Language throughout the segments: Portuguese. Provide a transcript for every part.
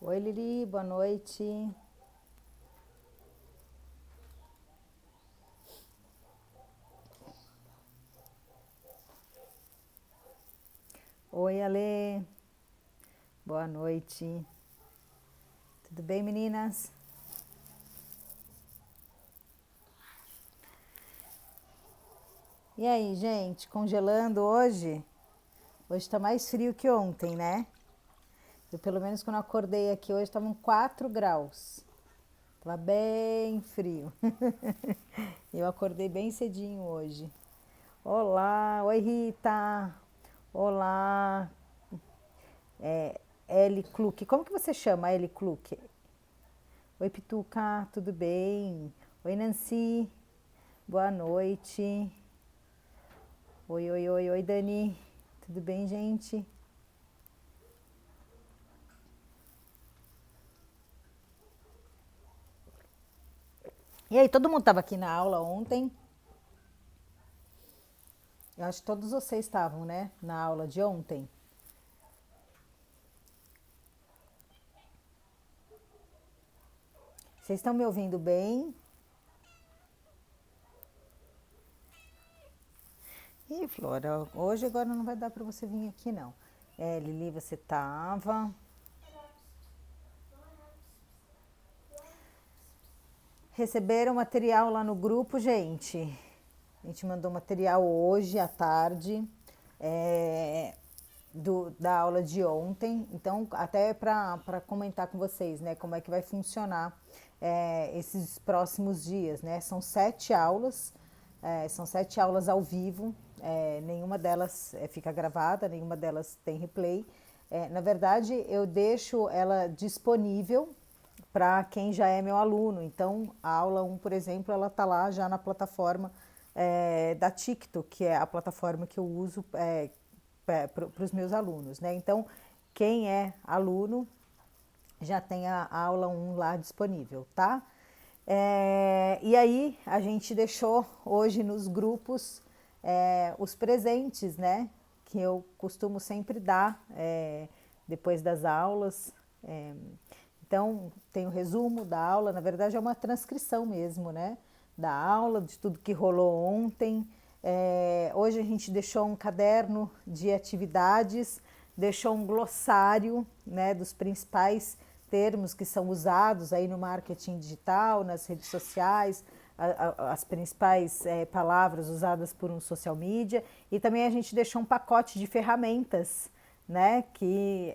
Oi, Lili, boa noite. Oi, Ale, boa noite. Tudo bem, meninas? E aí, gente, congelando hoje? Hoje tá mais frio que ontem, né? Eu, pelo menos, quando eu acordei aqui hoje, estavam 4 graus. Tava bem frio. Eu acordei bem cedinho hoje. Olá, oi, Rita. Olá, Ellie Kluck. Como que você chama, Ellie Kluck? Oi, Pituca, tudo bem? Oi, Nancy, boa noite. Oi, oi, oi, oi, Dani. Tudo bem, gente? E aí, todo mundo estava aqui na aula ontem? Eu acho que todos vocês estavam, né? Na aula de ontem. Vocês estão me ouvindo bem? Ih, Flora, hoje agora não vai dar para você vir aqui, não. É, Lili, você tava. Receberam material lá no grupo, gente? A gente mandou material hoje à tarde, é, da aula de ontem. Então, até para comentar com vocês, né, como é que vai funcionar esses próximos dias, né? São 7 aulas ao vivo, nenhuma delas fica gravada, nenhuma delas tem replay. Na verdade, eu deixo ela disponível para quem já é meu aluno. Então, a aula 1, por exemplo, ela está lá já na plataforma da TikTok, que é a plataforma que eu uso para os meus alunos, né? Então, quem é aluno já tem a aula 1 lá disponível, tá? E aí, a gente deixou hoje nos grupos os presentes, né? Que eu costumo sempre dar depois das aulas. É, então, tem o resumo da aula, na verdade é uma transcrição mesmo, né? Da aula, de tudo que rolou ontem. Hoje a gente deixou um caderno de atividades, deixou um glossário, né, dos principais termos que são usados aí no marketing digital, nas redes sociais, as principais palavras usadas por um social media. E também a gente deixou um pacote de ferramentas, né, que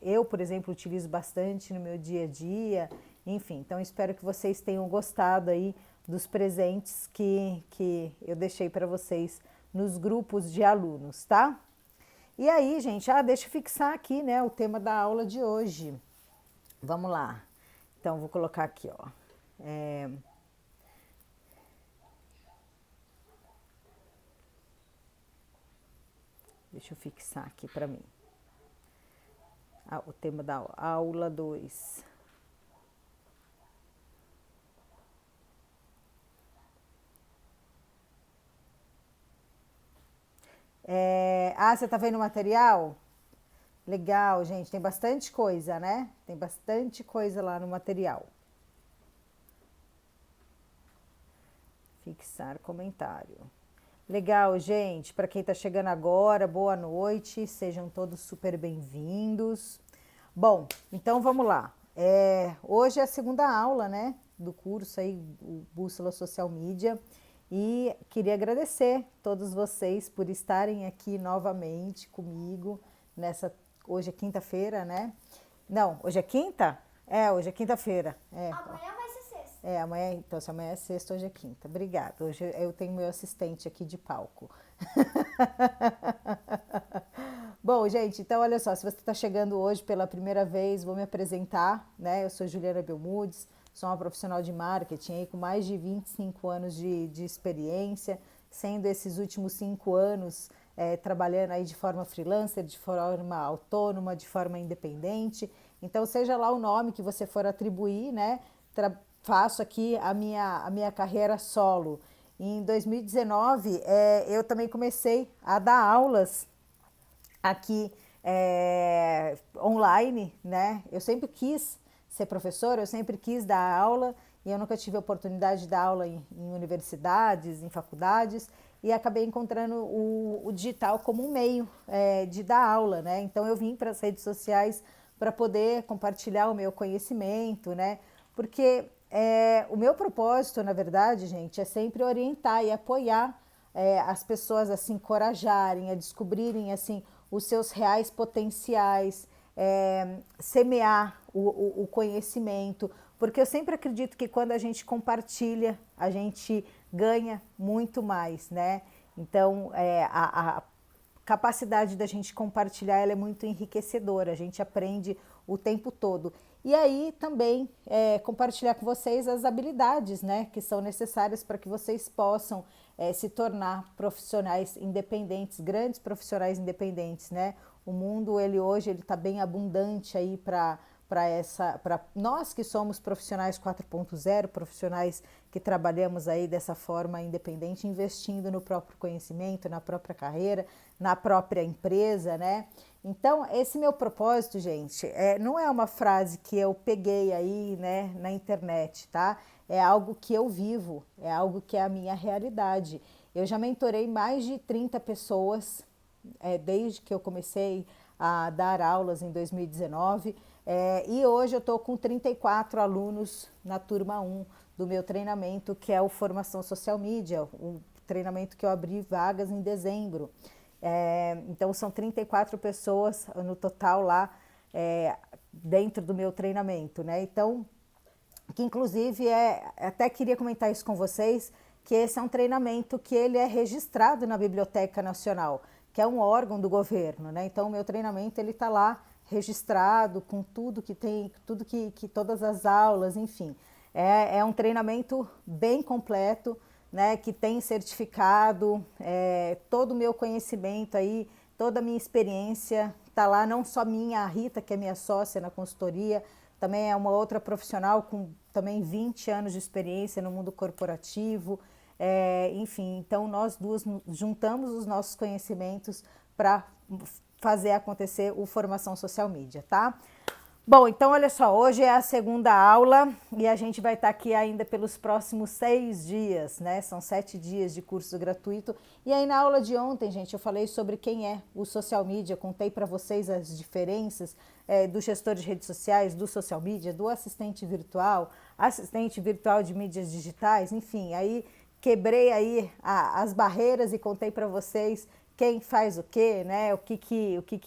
eu, por exemplo, utilizo bastante no meu dia a dia. Enfim, então espero que vocês tenham gostado aí dos presentes que eu deixei para vocês nos grupos de alunos, tá? E aí, gente, deixa eu fixar aqui, né, o tema da aula de hoje. Vamos lá. Então, vou colocar aqui, ó. Deixa eu fixar aqui para mim. O tema da aula 2. Você tá vendo o material? Legal, gente. Tem bastante coisa, né? Tem bastante coisa lá no material. Fixar comentário. Legal, gente. Para quem está chegando agora, boa noite. Sejam todos super bem-vindos. Bom, então vamos lá. Hoje é a segunda aula, né, do curso aí, o Bússola Social Media. E queria agradecer todos vocês por estarem aqui novamente comigo nessa. Hoje é quinta-feira, né? Não, hoje é quinta? Hoje é quinta-feira. Amanhã vai ser sexta. Amanhã, então, se amanhã é sexta, hoje é quinta. Obrigada. Hoje eu tenho meu assistente aqui de palco. Bom, gente, então olha só, se você está chegando hoje pela primeira vez, vou me apresentar, né? Eu sou Juliana Belmudes, sou uma profissional de marketing aí com mais de 25 anos de experiência, sendo esses últimos 5 anos trabalhando aí de forma freelancer, de forma autônoma, de forma independente. Então, seja lá o nome que você for atribuir, né? Faço aqui a minha carreira solo. Em 2019, eu também comecei a dar aulas aqui online, né? Eu sempre quis ser professora, eu sempre quis dar aula e eu nunca tive a oportunidade de dar aula em universidades, em faculdades, e acabei encontrando o digital como um meio de dar aula, né? Então eu vim para as redes sociais para poder compartilhar o meu conhecimento, né? Porque o meu propósito, na verdade, gente, é sempre orientar e apoiar as pessoas a se encorajarem, a descobrirem assim os seus reais potenciais, semear o conhecimento, porque eu sempre acredito que quando a gente compartilha, a gente ganha muito mais, né? Então, a capacidade da gente compartilhar ela é muito enriquecedora, a gente aprende o tempo todo. E aí também compartilhar com vocês as habilidades, né, que são necessárias para que vocês possam se tornar profissionais independentes, grandes profissionais independentes, né? O mundo hoje ele está bem abundante aí para nós que somos profissionais 4.0, profissionais que trabalhamos aí dessa forma independente, investindo no próprio conhecimento, na própria carreira, na própria empresa, né? Então, esse meu propósito, gente, não é uma frase que eu peguei aí, né, na internet, tá? É algo que eu vivo, é algo que é a minha realidade. Eu já mentorei mais de 30 pessoas, desde que eu comecei a dar aulas em 2019, e hoje eu estou com 34 alunos na turma 1 do meu treinamento, que é o Formação Social Media, o treinamento que eu abri vagas em dezembro. Então são 34 pessoas no total lá dentro do meu treinamento, né? Então, que inclusive até queria comentar isso com vocês, que esse é um treinamento que ele é registrado na Biblioteca Nacional, que é um órgão do governo, né? Então o meu treinamento ele está lá registrado com tudo que tem, tudo que todas as aulas, enfim. É um treinamento bem completo, né, que tem certificado, todo o meu conhecimento aí, toda a minha experiência está lá, não só minha, a Rita, que é minha sócia na consultoria, também é uma outra profissional com também 20 anos de experiência no mundo corporativo, enfim, então nós duas juntamos os nossos conhecimentos para fazer acontecer o Formação Social Media, tá? Bom, então olha só, hoje é a segunda aula e a gente vai estar aqui ainda pelos próximos 6 dias, né? São 7 dias de curso gratuito. E aí na aula de ontem, gente, eu falei sobre quem é o social media, contei para vocês as diferenças do gestor de redes sociais, do social media, do assistente virtual de mídias digitais, enfim, aí quebrei aí as barreiras e contei para vocês quem faz o quê, né? O que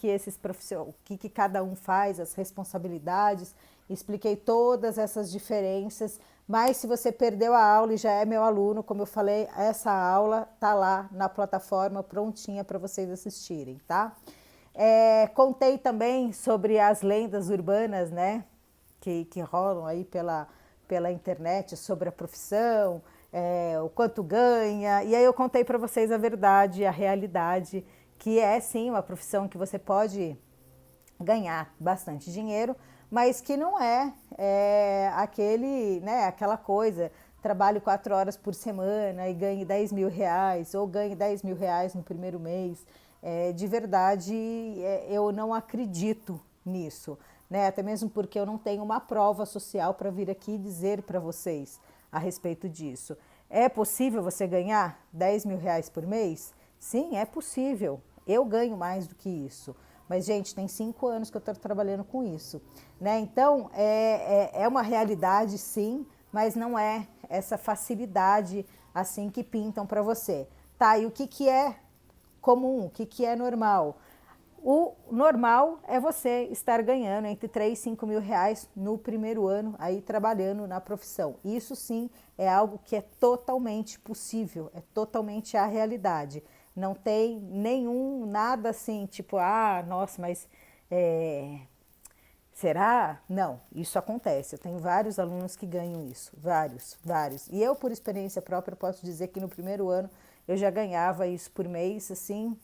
esses profissionais, o que cada um faz, as responsabilidades. Expliquei todas essas diferenças. Mas se você perdeu a aula e já é meu aluno, como eu falei, essa aula tá lá na plataforma prontinha para vocês assistirem, tá? Contei também sobre as lendas urbanas, né? Que rolam aí pela internet sobre a profissão, o quanto ganha. E aí eu contei para vocês a verdade, a realidade, que é sim uma profissão que você pode ganhar bastante dinheiro, mas que não aquela coisa, trabalho 4 horas por semana e ganhe 10 mil reais, ou ganhe 10 mil reais no primeiro mês. De verdade, eu não acredito nisso, né? Até mesmo porque eu não tenho uma prova social para vir aqui dizer para vocês a respeito disso. É possível você ganhar 10 mil reais por mês? Sim, é possível. Eu ganho mais do que isso. Mas, gente, tem 5 anos que eu estou trabalhando com isso, né? Então, é uma realidade, sim, mas não é essa facilidade assim que pintam para você. Tá, e o que é comum, o que é normal? O normal é você estar ganhando entre 3 e 5 mil reais no primeiro ano aí trabalhando na profissão. Isso sim é algo que é totalmente possível, é totalmente a realidade. Não tem nada assim, tipo, nossa, mas será? Não, isso acontece. Eu tenho vários alunos que ganham isso, vários. E eu, por experiência própria, posso dizer que no primeiro ano eu já ganhava isso por mês, assim,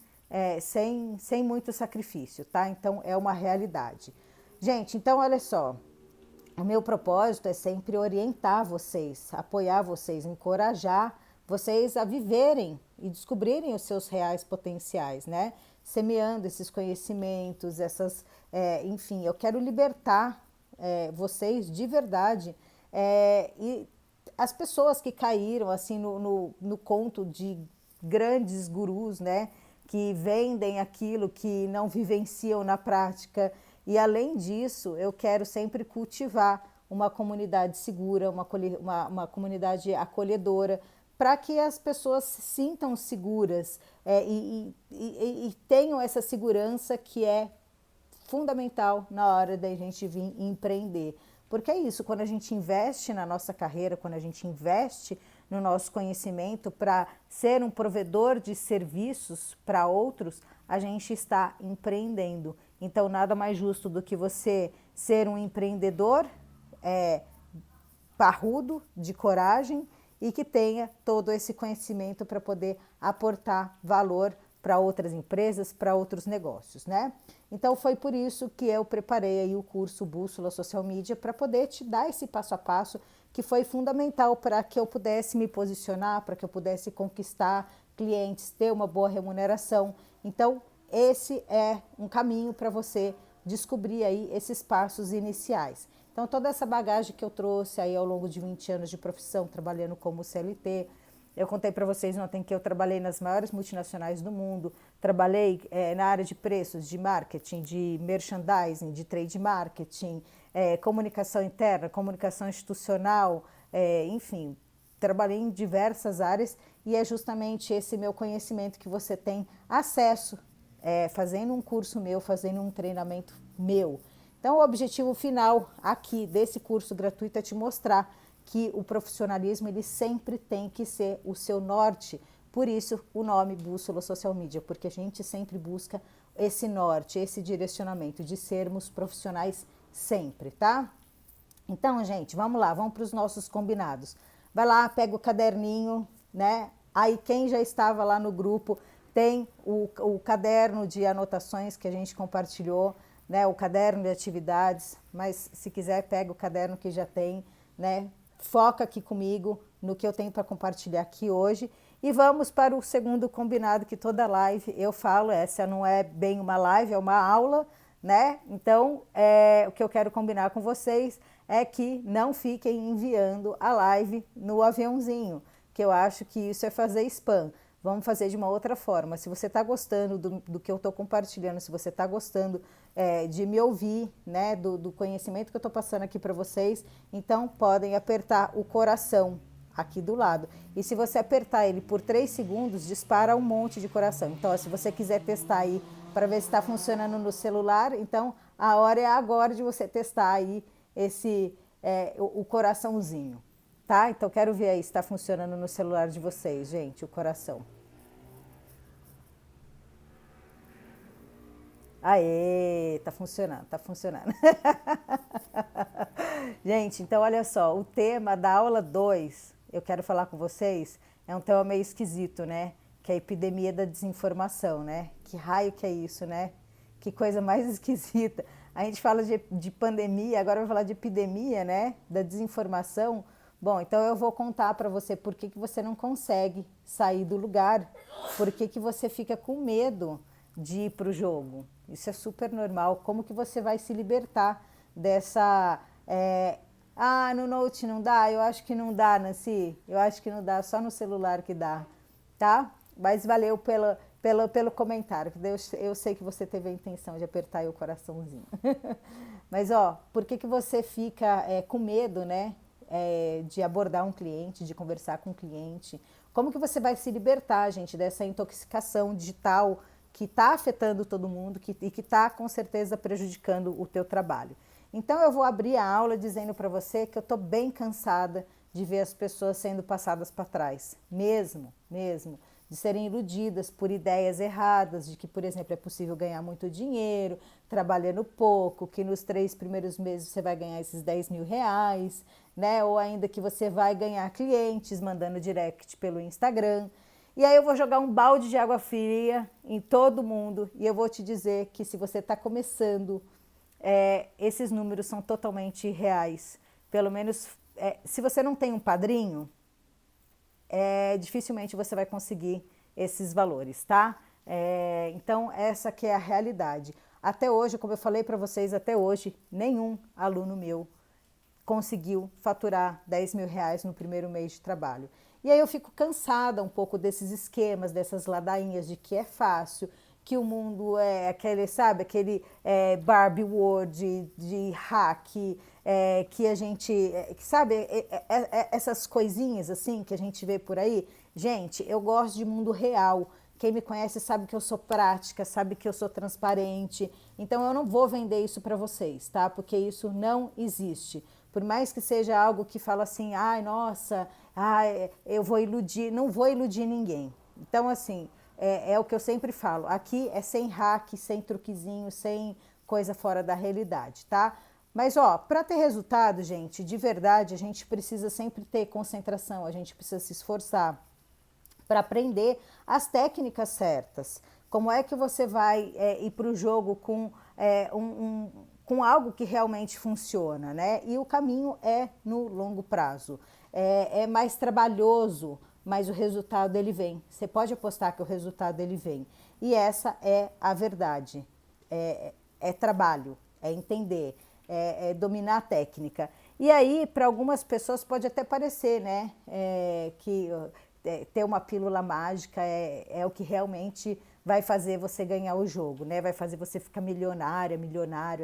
sem muito sacrifício, tá? Então, é uma realidade. Gente, então, olha só, o meu propósito é sempre orientar vocês, apoiar vocês, encorajar vocês a viverem e descobrirem os seus reais potenciais, né? Semeando esses conhecimentos, enfim, eu quero libertar vocês de verdade, e as pessoas que caíram assim no conto de grandes gurus, né, que vendem aquilo que não vivenciam na prática. E além disso, eu quero sempre cultivar uma comunidade segura, uma comunidade acolhedora, para que as pessoas se sintam seguras, e tenham essa segurança que é fundamental na hora da gente vir empreender. Porque é isso, quando a gente investe na nossa carreira, quando a gente investe no nosso conhecimento para ser um provedor de serviços para outros, a gente está empreendendo. Então, nada mais justo do que você ser um empreendedor parrudo, de coragem e que tenha todo esse conhecimento para poder aportar valor para outras empresas, para outros negócios, né? Então foi por isso que eu preparei aí o curso Bússola Social Media para poder te dar esse passo a passo que foi fundamental para que eu pudesse me posicionar, para que eu pudesse conquistar clientes, ter uma boa remuneração. Então esse é um caminho para você descobrir aí esses passos iniciais. Então toda essa bagagem que eu trouxe aí ao longo de 20 anos de profissão, trabalhando como CLT, eu contei para vocês ontem que eu trabalhei nas maiores multinacionais do mundo, trabalhei na área de preços, de marketing, de merchandising, de trade marketing, comunicação interna, comunicação institucional, enfim, trabalhei em diversas áreas e é justamente esse meu conhecimento que você tem acesso, fazendo um curso meu, fazendo um treinamento meu. Então, o objetivo final aqui desse curso gratuito é te mostrar que o profissionalismo ele sempre tem que ser o seu norte. Por isso o nome Bússola Social Media, porque a gente sempre busca esse norte, esse direcionamento de sermos profissionais sempre, tá? Então, gente, vamos lá, vamos para os nossos combinados. Vai lá, pega o caderninho, né? Aí quem já estava lá no grupo tem o caderno de anotações que a gente compartilhou, né? O caderno de atividades, mas se quiser pega o caderno que já tem, né? Foca aqui comigo no que eu tenho para compartilhar aqui hoje e vamos para o segundo combinado que toda live eu falo, essa não é bem uma live, é uma aula, né? Então, o que eu quero combinar com vocês é que não fiquem enviando a live no aviãozinho, que eu acho que isso é fazer spam. Vamos fazer de uma outra forma. Se você está gostando do que eu estou compartilhando, se você está gostando de me ouvir, né, do conhecimento que eu estou passando aqui para vocês, então podem apertar o coração aqui do lado. E se você apertar ele por 3 segundos, dispara um monte de coração. Então, ó, se você quiser testar aí para ver se está funcionando no celular, então a hora é agora de você testar aí o coraçãozinho. Tá? Então quero ver aí se está funcionando no celular de vocês, gente, o coração. Aê, tá funcionando, tá funcionando. Gente, então olha só, o tema da aula 2, eu quero falar com vocês, é um tema meio esquisito, né? Que é a epidemia da desinformação, né? Que raio que é isso, né? Que coisa mais esquisita. A gente fala de pandemia, agora vai falar de epidemia, né? Da desinformação. Bom, então eu vou contar para você por que você não consegue sair do lugar, por que você fica com medo de ir para o jogo. Isso é super normal. Como que você vai se libertar dessa... no Note não dá? Eu acho que não dá, Nancy. Eu acho que não dá, só no celular que dá, tá? Mas valeu pelo comentário. Eu sei que você teve a intenção de apertar aí o coraçãozinho. Mas, ó, por que você fica com medo, né? De abordar um cliente, de conversar com um cliente. Como que você vai se libertar, gente, dessa intoxicação digital que está afetando todo mundo e que está, com certeza, prejudicando o teu trabalho. Então, eu vou abrir a aula dizendo para você que eu estou bem cansada de ver as pessoas sendo passadas para trás. Mesmo. De serem iludidas por ideias erradas, de que, por exemplo, é possível ganhar muito dinheiro, trabalhando pouco, que nos 3 primeiros meses você vai ganhar esses 10 mil reais, né? Ou ainda que você vai ganhar clientes mandando direct pelo Instagram. E aí eu vou jogar um balde de água fria em todo mundo e eu vou te dizer que se você está começando, esses números são totalmente reais. Pelo menos, se você não tem um padrinho, dificilmente você vai conseguir esses valores, tá? Então, essa que é a realidade. Até hoje, como eu falei para vocês, até hoje, nenhum aluno meu conseguiu faturar 10 mil reais no primeiro mês de trabalho. E aí eu fico cansada um pouco desses esquemas, dessas ladainhas de que é fácil, que o mundo é aquele, sabe, aquele Barbie World de hack, que a gente, sabe, essas coisinhas assim que a gente vê por aí. Gente, eu gosto de mundo real. Quem me conhece sabe que eu sou prática, sabe que eu sou transparente. Então eu não vou vender isso para vocês, tá? Porque isso não existe. Por mais que seja algo que fala assim, ai, nossa, ai, eu vou iludir, não vou iludir ninguém. Então, assim, é o que eu sempre falo. Aqui é sem hack, sem truquezinho, sem coisa fora da realidade, tá? Mas, ó, para ter resultado, gente, de verdade, a gente precisa sempre ter concentração, a gente precisa se esforçar para aprender as técnicas certas. Como é que você vai ir para o jogo com com algo que realmente funciona, né? E o caminho é no longo prazo. É mais trabalhoso, mas o resultado ele vem. Você pode apostar que o resultado ele vem. E essa é a verdade. É trabalho, é entender, é dominar a técnica. E aí, para algumas pessoas pode até parecer, né, que ter uma pílula mágica é o que realmente vai fazer você ganhar o jogo, né? Vai fazer você ficar milionário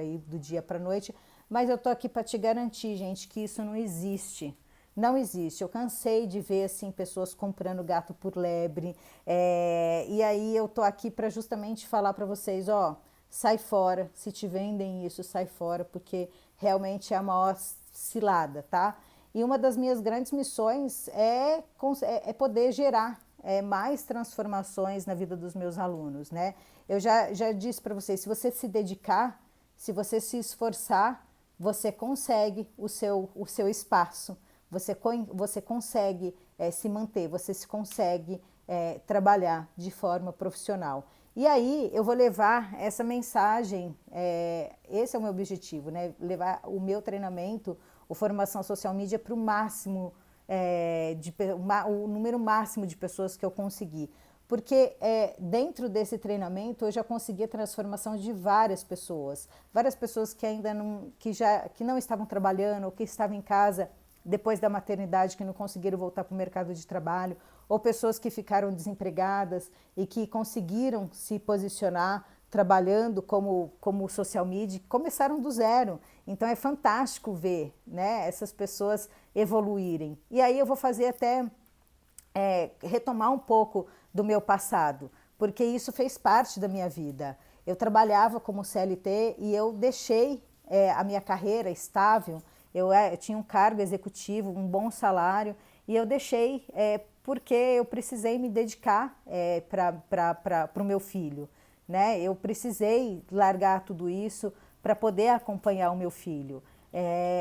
aí do dia para a noite. Mas eu tô aqui para te garantir, gente, que isso não existe. Não existe. Eu cansei de ver assim pessoas comprando gato por lebre. E aí eu tô aqui para justamente falar para vocês, ó, sai fora. Se te vendem isso, sai fora, porque realmente é a maior cilada, tá? E uma das minhas grandes missões é poder gerar mais transformações na vida dos meus alunos, né? Eu já disse para vocês, se você se dedicar, se você se esforçar, você consegue o seu espaço, você consegue se manter, você se consegue trabalhar de forma profissional. E aí eu vou levar essa mensagem, esse é o meu objetivo, né? Levar o meu treinamento, o Formação Social Media para o máximo, o número máximo de pessoas que eu conseguir. Porque dentro desse treinamento eu já consegui a transformação de várias pessoas que ainda que não estavam trabalhando ou que estavam em casa depois da maternidade, que não conseguiram voltar para o mercado de trabalho, ou pessoas que ficaram desempregadas e que conseguiram se posicionar trabalhando como social media, começaram do zero. Então é fantástico ver, né, essas pessoas evoluírem. E aí eu vou fazer até retomar um pouco do meu passado, porque isso fez parte da minha vida. Eu trabalhava como CLT e eu deixei a minha carreira estável, eu tinha um cargo executivo, um bom salário, e eu deixei porque eu precisei me dedicar para o meu filho, né? Eu precisei largar tudo isso para poder acompanhar o meu filho.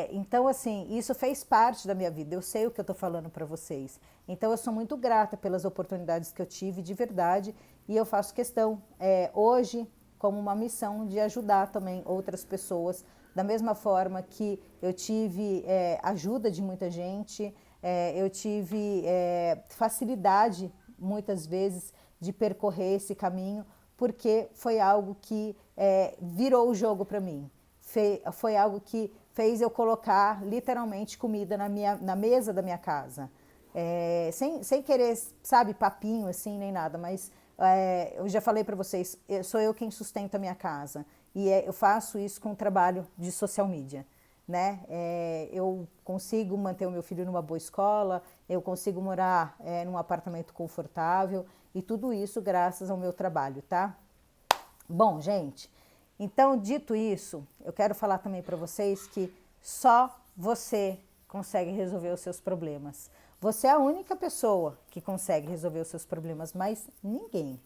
Então, assim, isso fez parte da minha vida, eu sei o que eu estou falando para vocês. Então, eu sou muito grata pelas oportunidades que eu tive, de verdade, e eu faço questão, hoje, como uma missão de ajudar também outras pessoas, da mesma forma que eu tive ajuda de muita gente, eu tive facilidade, muitas vezes, de percorrer esse caminho, porque foi algo que virou o jogo para mim. Foi algo que fez eu colocar literalmente comida na mesa da minha casa. Sem querer, sabe, papinho assim, nem nada, mas eu já falei para vocês, sou eu quem sustenta a minha casa. E eu faço isso com o trabalho de social media, né? Eu consigo manter o meu filho numa boa escola, eu consigo morar num apartamento confortável, e tudo isso graças ao meu trabalho, tá? Bom, gente, então, dito isso, eu quero falar também para vocês que só você consegue resolver os seus problemas. Você é a única pessoa que consegue resolver os seus problemas, mas ninguém.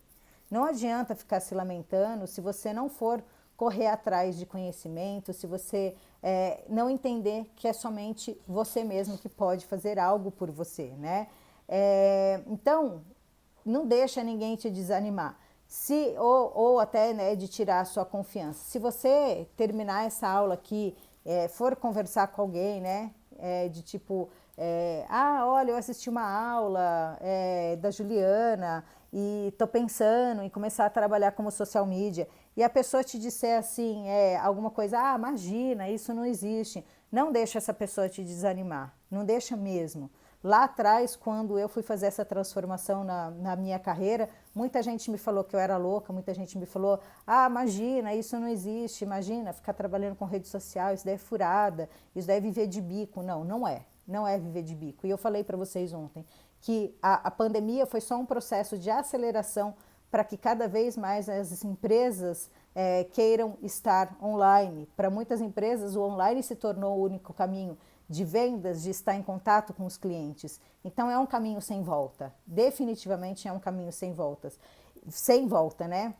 Não adianta ficar se lamentando se você não for correr atrás de conhecimento, se você não entender que é somente você mesmo que pode fazer algo por você, né? Então, não deixa ninguém te desanimar. Ou até, né, de tirar a sua confiança. Se você terminar essa aula aqui, for conversar com alguém, né, de tipo, Olha, eu assisti uma aula da Juliana e estou pensando em começar a trabalhar como social media. E a pessoa te disser assim, alguma coisa, imagina, isso não existe. Não deixa essa pessoa te desanimar, não deixa mesmo. Lá atrás, quando eu fui fazer essa transformação na minha carreira, muita gente me falou que eu era louca, muita gente me falou, imagina, isso não existe, imagina, ficar trabalhando com rede social, isso daí é furada, isso daí é viver de bico. Não, não é. Não é viver de bico. E eu falei para vocês ontem que a pandemia foi só um processo de aceleração para que cada vez mais as empresas queiram estar online. Para muitas empresas, o online se tornou o único caminho de vendas, de estar em contato com os clientes. Então é um caminho sem volta. Definitivamente é um caminho sem voltas. Sem volta, né?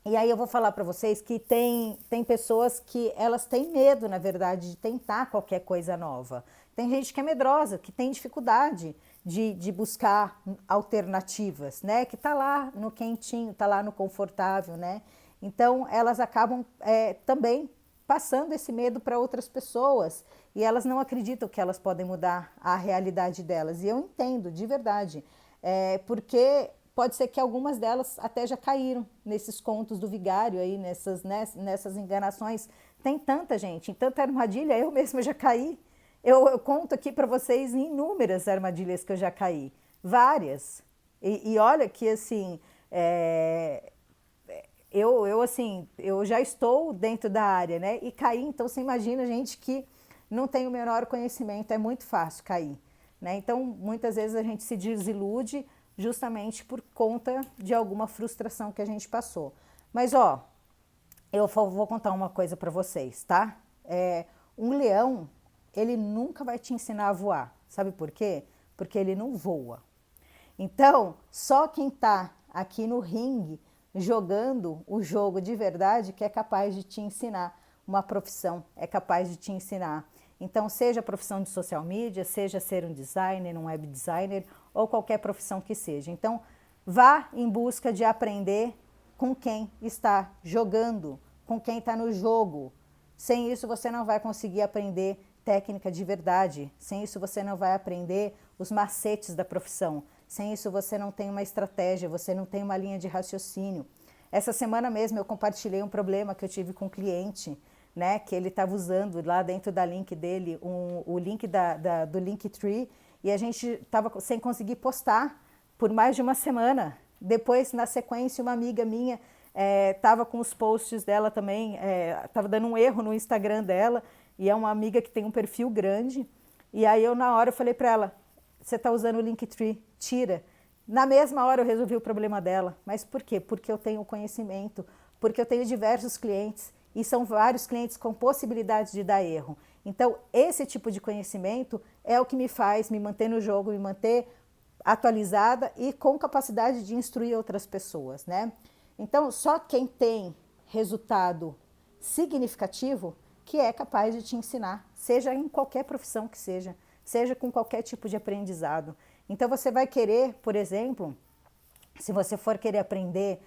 E aí eu vou falar para vocês que tem pessoas que elas têm medo, na verdade, de tentar qualquer coisa nova. Tem gente que é medrosa, que tem dificuldade de buscar alternativas, né? Que está lá no quentinho, está lá no confortável, né? Então elas acabam também passando esse medo para outras pessoas e elas não acreditam que elas podem mudar a realidade delas. E eu entendo, de verdade, porque pode ser que algumas delas até já caíram nesses contos do vigário aí, nessas enganações. Tem tanta gente, em tanta armadilha, eu mesma já caí. Eu conto aqui para vocês inúmeras armadilhas que eu já caí, várias. E olha que assim, eu já estou dentro da área, né? E caí, então você imagina, gente, que não tem o menor conhecimento, é muito fácil cair, né? Então, muitas vezes a gente se desilude justamente por conta de alguma frustração que a gente passou. Mas, eu vou contar uma coisa para vocês, tá? Um leão, ele nunca vai te ensinar a voar. Sabe por quê? Porque ele não voa. Então, só quem está aqui no ringue jogando o jogo de verdade que é capaz de te ensinar uma profissão, é capaz de te ensinar. Então, seja a profissão de social media, seja ser um designer, um web designer ou qualquer profissão que seja. Então, vá em busca de aprender com quem está jogando, com quem está no jogo. Sem isso, você não vai conseguir aprender técnica de verdade. Sem isso, você não vai aprender os macetes da profissão. Sem isso, você não tem uma estratégia, você não tem uma linha de raciocínio. Essa semana mesmo eu compartilhei um problema que eu tive com um cliente, né, que ele estava usando lá dentro da link dele, o link do Linktree, e a gente estava sem conseguir postar por mais de uma semana. Depois, na sequência, uma amiga minha estava com os posts dela também, estava dando um erro no Instagram dela, e é uma amiga que tem um perfil grande, e aí eu na hora eu falei para ela, você está usando o Linktree, tira. Na mesma hora eu resolvi o problema dela. Mas por quê? Porque eu tenho conhecimento, porque eu tenho diversos clientes e são vários clientes com possibilidade de dar erro. Então, esse tipo de conhecimento é o que me faz me manter no jogo, me manter atualizada e com capacidade de instruir outras pessoas, né? Então, só quem tem resultado significativo que é capaz de te ensinar, seja em qualquer profissão que seja com qualquer tipo de aprendizado. Então você vai querer, por exemplo, se você for querer aprender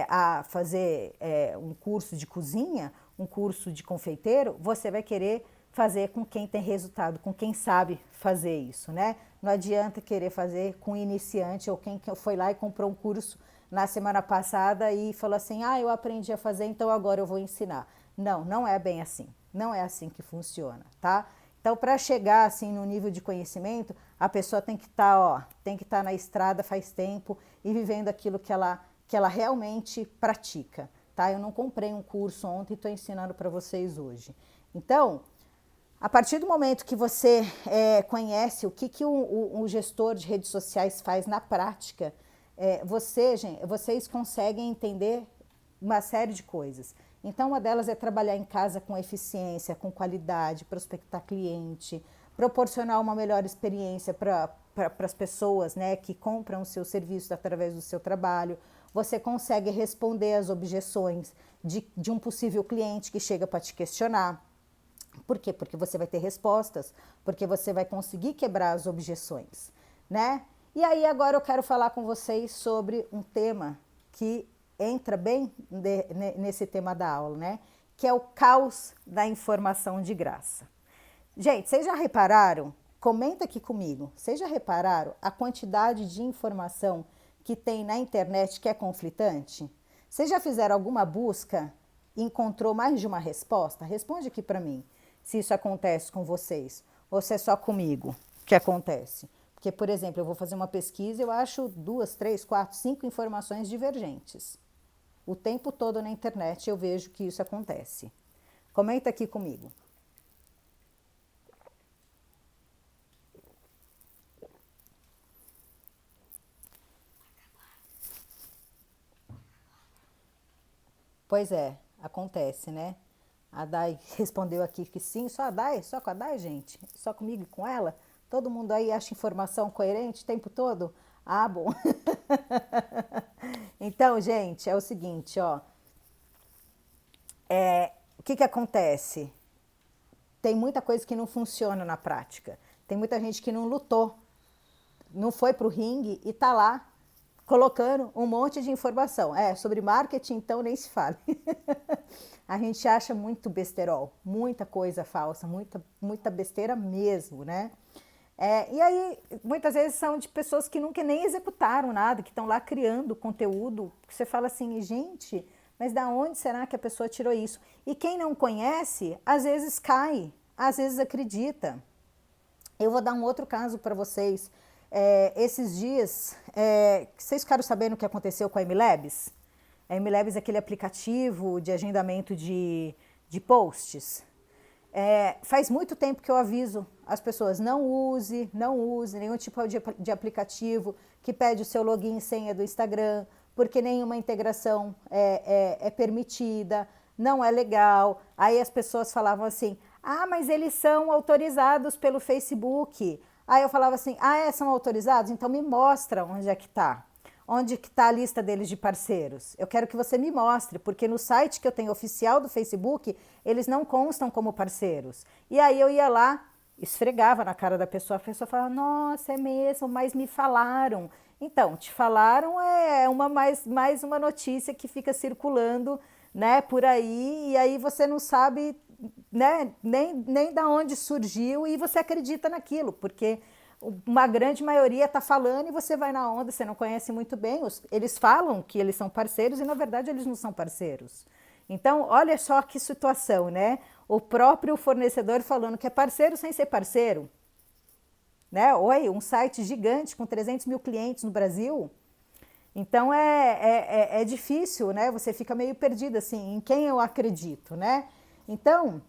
a fazer um curso de cozinha, um curso de confeiteiro, você vai querer fazer com quem tem resultado, com quem sabe fazer isso, né? Não adianta querer fazer com iniciante ou quem foi lá e comprou um curso na semana passada e falou assim, eu aprendi a fazer, então agora eu vou ensinar. Não, não é bem assim. Não é assim que funciona, tá? Então, para chegar assim no nível de conhecimento, a pessoa tem que estar na estrada faz tempo e vivendo aquilo que ela realmente pratica, tá? Eu não comprei um curso ontem e estou ensinando para vocês hoje. Então, a partir do momento que você conhece o que o gestor de redes sociais faz na prática, vocês conseguem entender uma série de coisas. Então, uma delas é trabalhar em casa com eficiência, com qualidade, prospectar cliente, proporcionar uma melhor experiência para as pessoas, né, que compram o seu serviço através do seu trabalho. Você consegue responder às objeções de um possível cliente que chega para te questionar. Por quê? Porque você vai ter respostas, porque você vai conseguir quebrar as objeções, né? E aí agora eu quero falar com vocês sobre um tema que entra bem nesse tema da aula, né? Que é o caos da informação de graça. Gente, vocês já repararam Comenta aqui comigo. Vocês já repararam a quantidade de informação que tem na internet que é conflitante? Vocês já fizeram alguma busca e encontrou mais de uma resposta? Responde aqui para mim se isso acontece com vocês ou se é só comigo que acontece. Porque, por exemplo, eu vou fazer uma pesquisa e eu acho 2, 3, 4, 5 informações divergentes. O tempo todo na internet eu vejo que isso acontece. Comenta aqui comigo. Pois é, acontece, né? A Dai respondeu aqui que sim, só a Dai, só com a Dai, gente? Só comigo e com ela? Todo mundo aí acha informação coerente o tempo todo? Ah, bom. Então, gente, é o seguinte, ó. O que acontece? Tem muita coisa que não funciona na prática. Tem muita gente que não lutou, não foi para o ringue e tá lá colocando um monte de informação. Sobre marketing, então nem se fale. A gente acha muito besterol, muita coisa falsa, muita besteira mesmo, né? E aí, muitas vezes são de pessoas que nunca nem executaram nada, que estão lá criando conteúdo, que você fala assim, gente, mas da onde será que a pessoa tirou isso? E quem não conhece, às vezes cai, às vezes acredita. Eu vou dar um outro caso para vocês. Esses dias, vocês ficaram sabendo o que aconteceu com a MLabs? A MLabs é aquele aplicativo de agendamento de posts. Faz muito tempo que eu aviso as pessoas, não use nenhum tipo de aplicativo que pede o seu login e senha do Instagram, porque nenhuma integração é permitida, não é legal. Aí as pessoas falavam assim, mas eles são autorizados pelo Facebook. Aí eu falava assim, são autorizados? Então me mostra onde é que está. Onde que está a lista deles de parceiros? Eu quero que você me mostre, porque no site que eu tenho oficial do Facebook, eles não constam como parceiros. E aí eu ia lá, esfregava na cara da pessoa, a pessoa falava, nossa, é mesmo, mas me falaram. Então, te falaram mais uma notícia que fica circulando, né, por aí, e aí você não sabe, né, nem da onde surgiu e você acredita naquilo, porque uma grande maioria está falando e você vai na onda, você não conhece muito bem. Eles falam que eles são parceiros e, na verdade, eles não são parceiros. Então, olha só que situação, né? O próprio fornecedor falando que é parceiro sem ser parceiro. Né? Um site gigante com 300 mil clientes no Brasil. Então, é difícil, né? Você fica meio perdido, assim, em quem eu acredito, né? Então,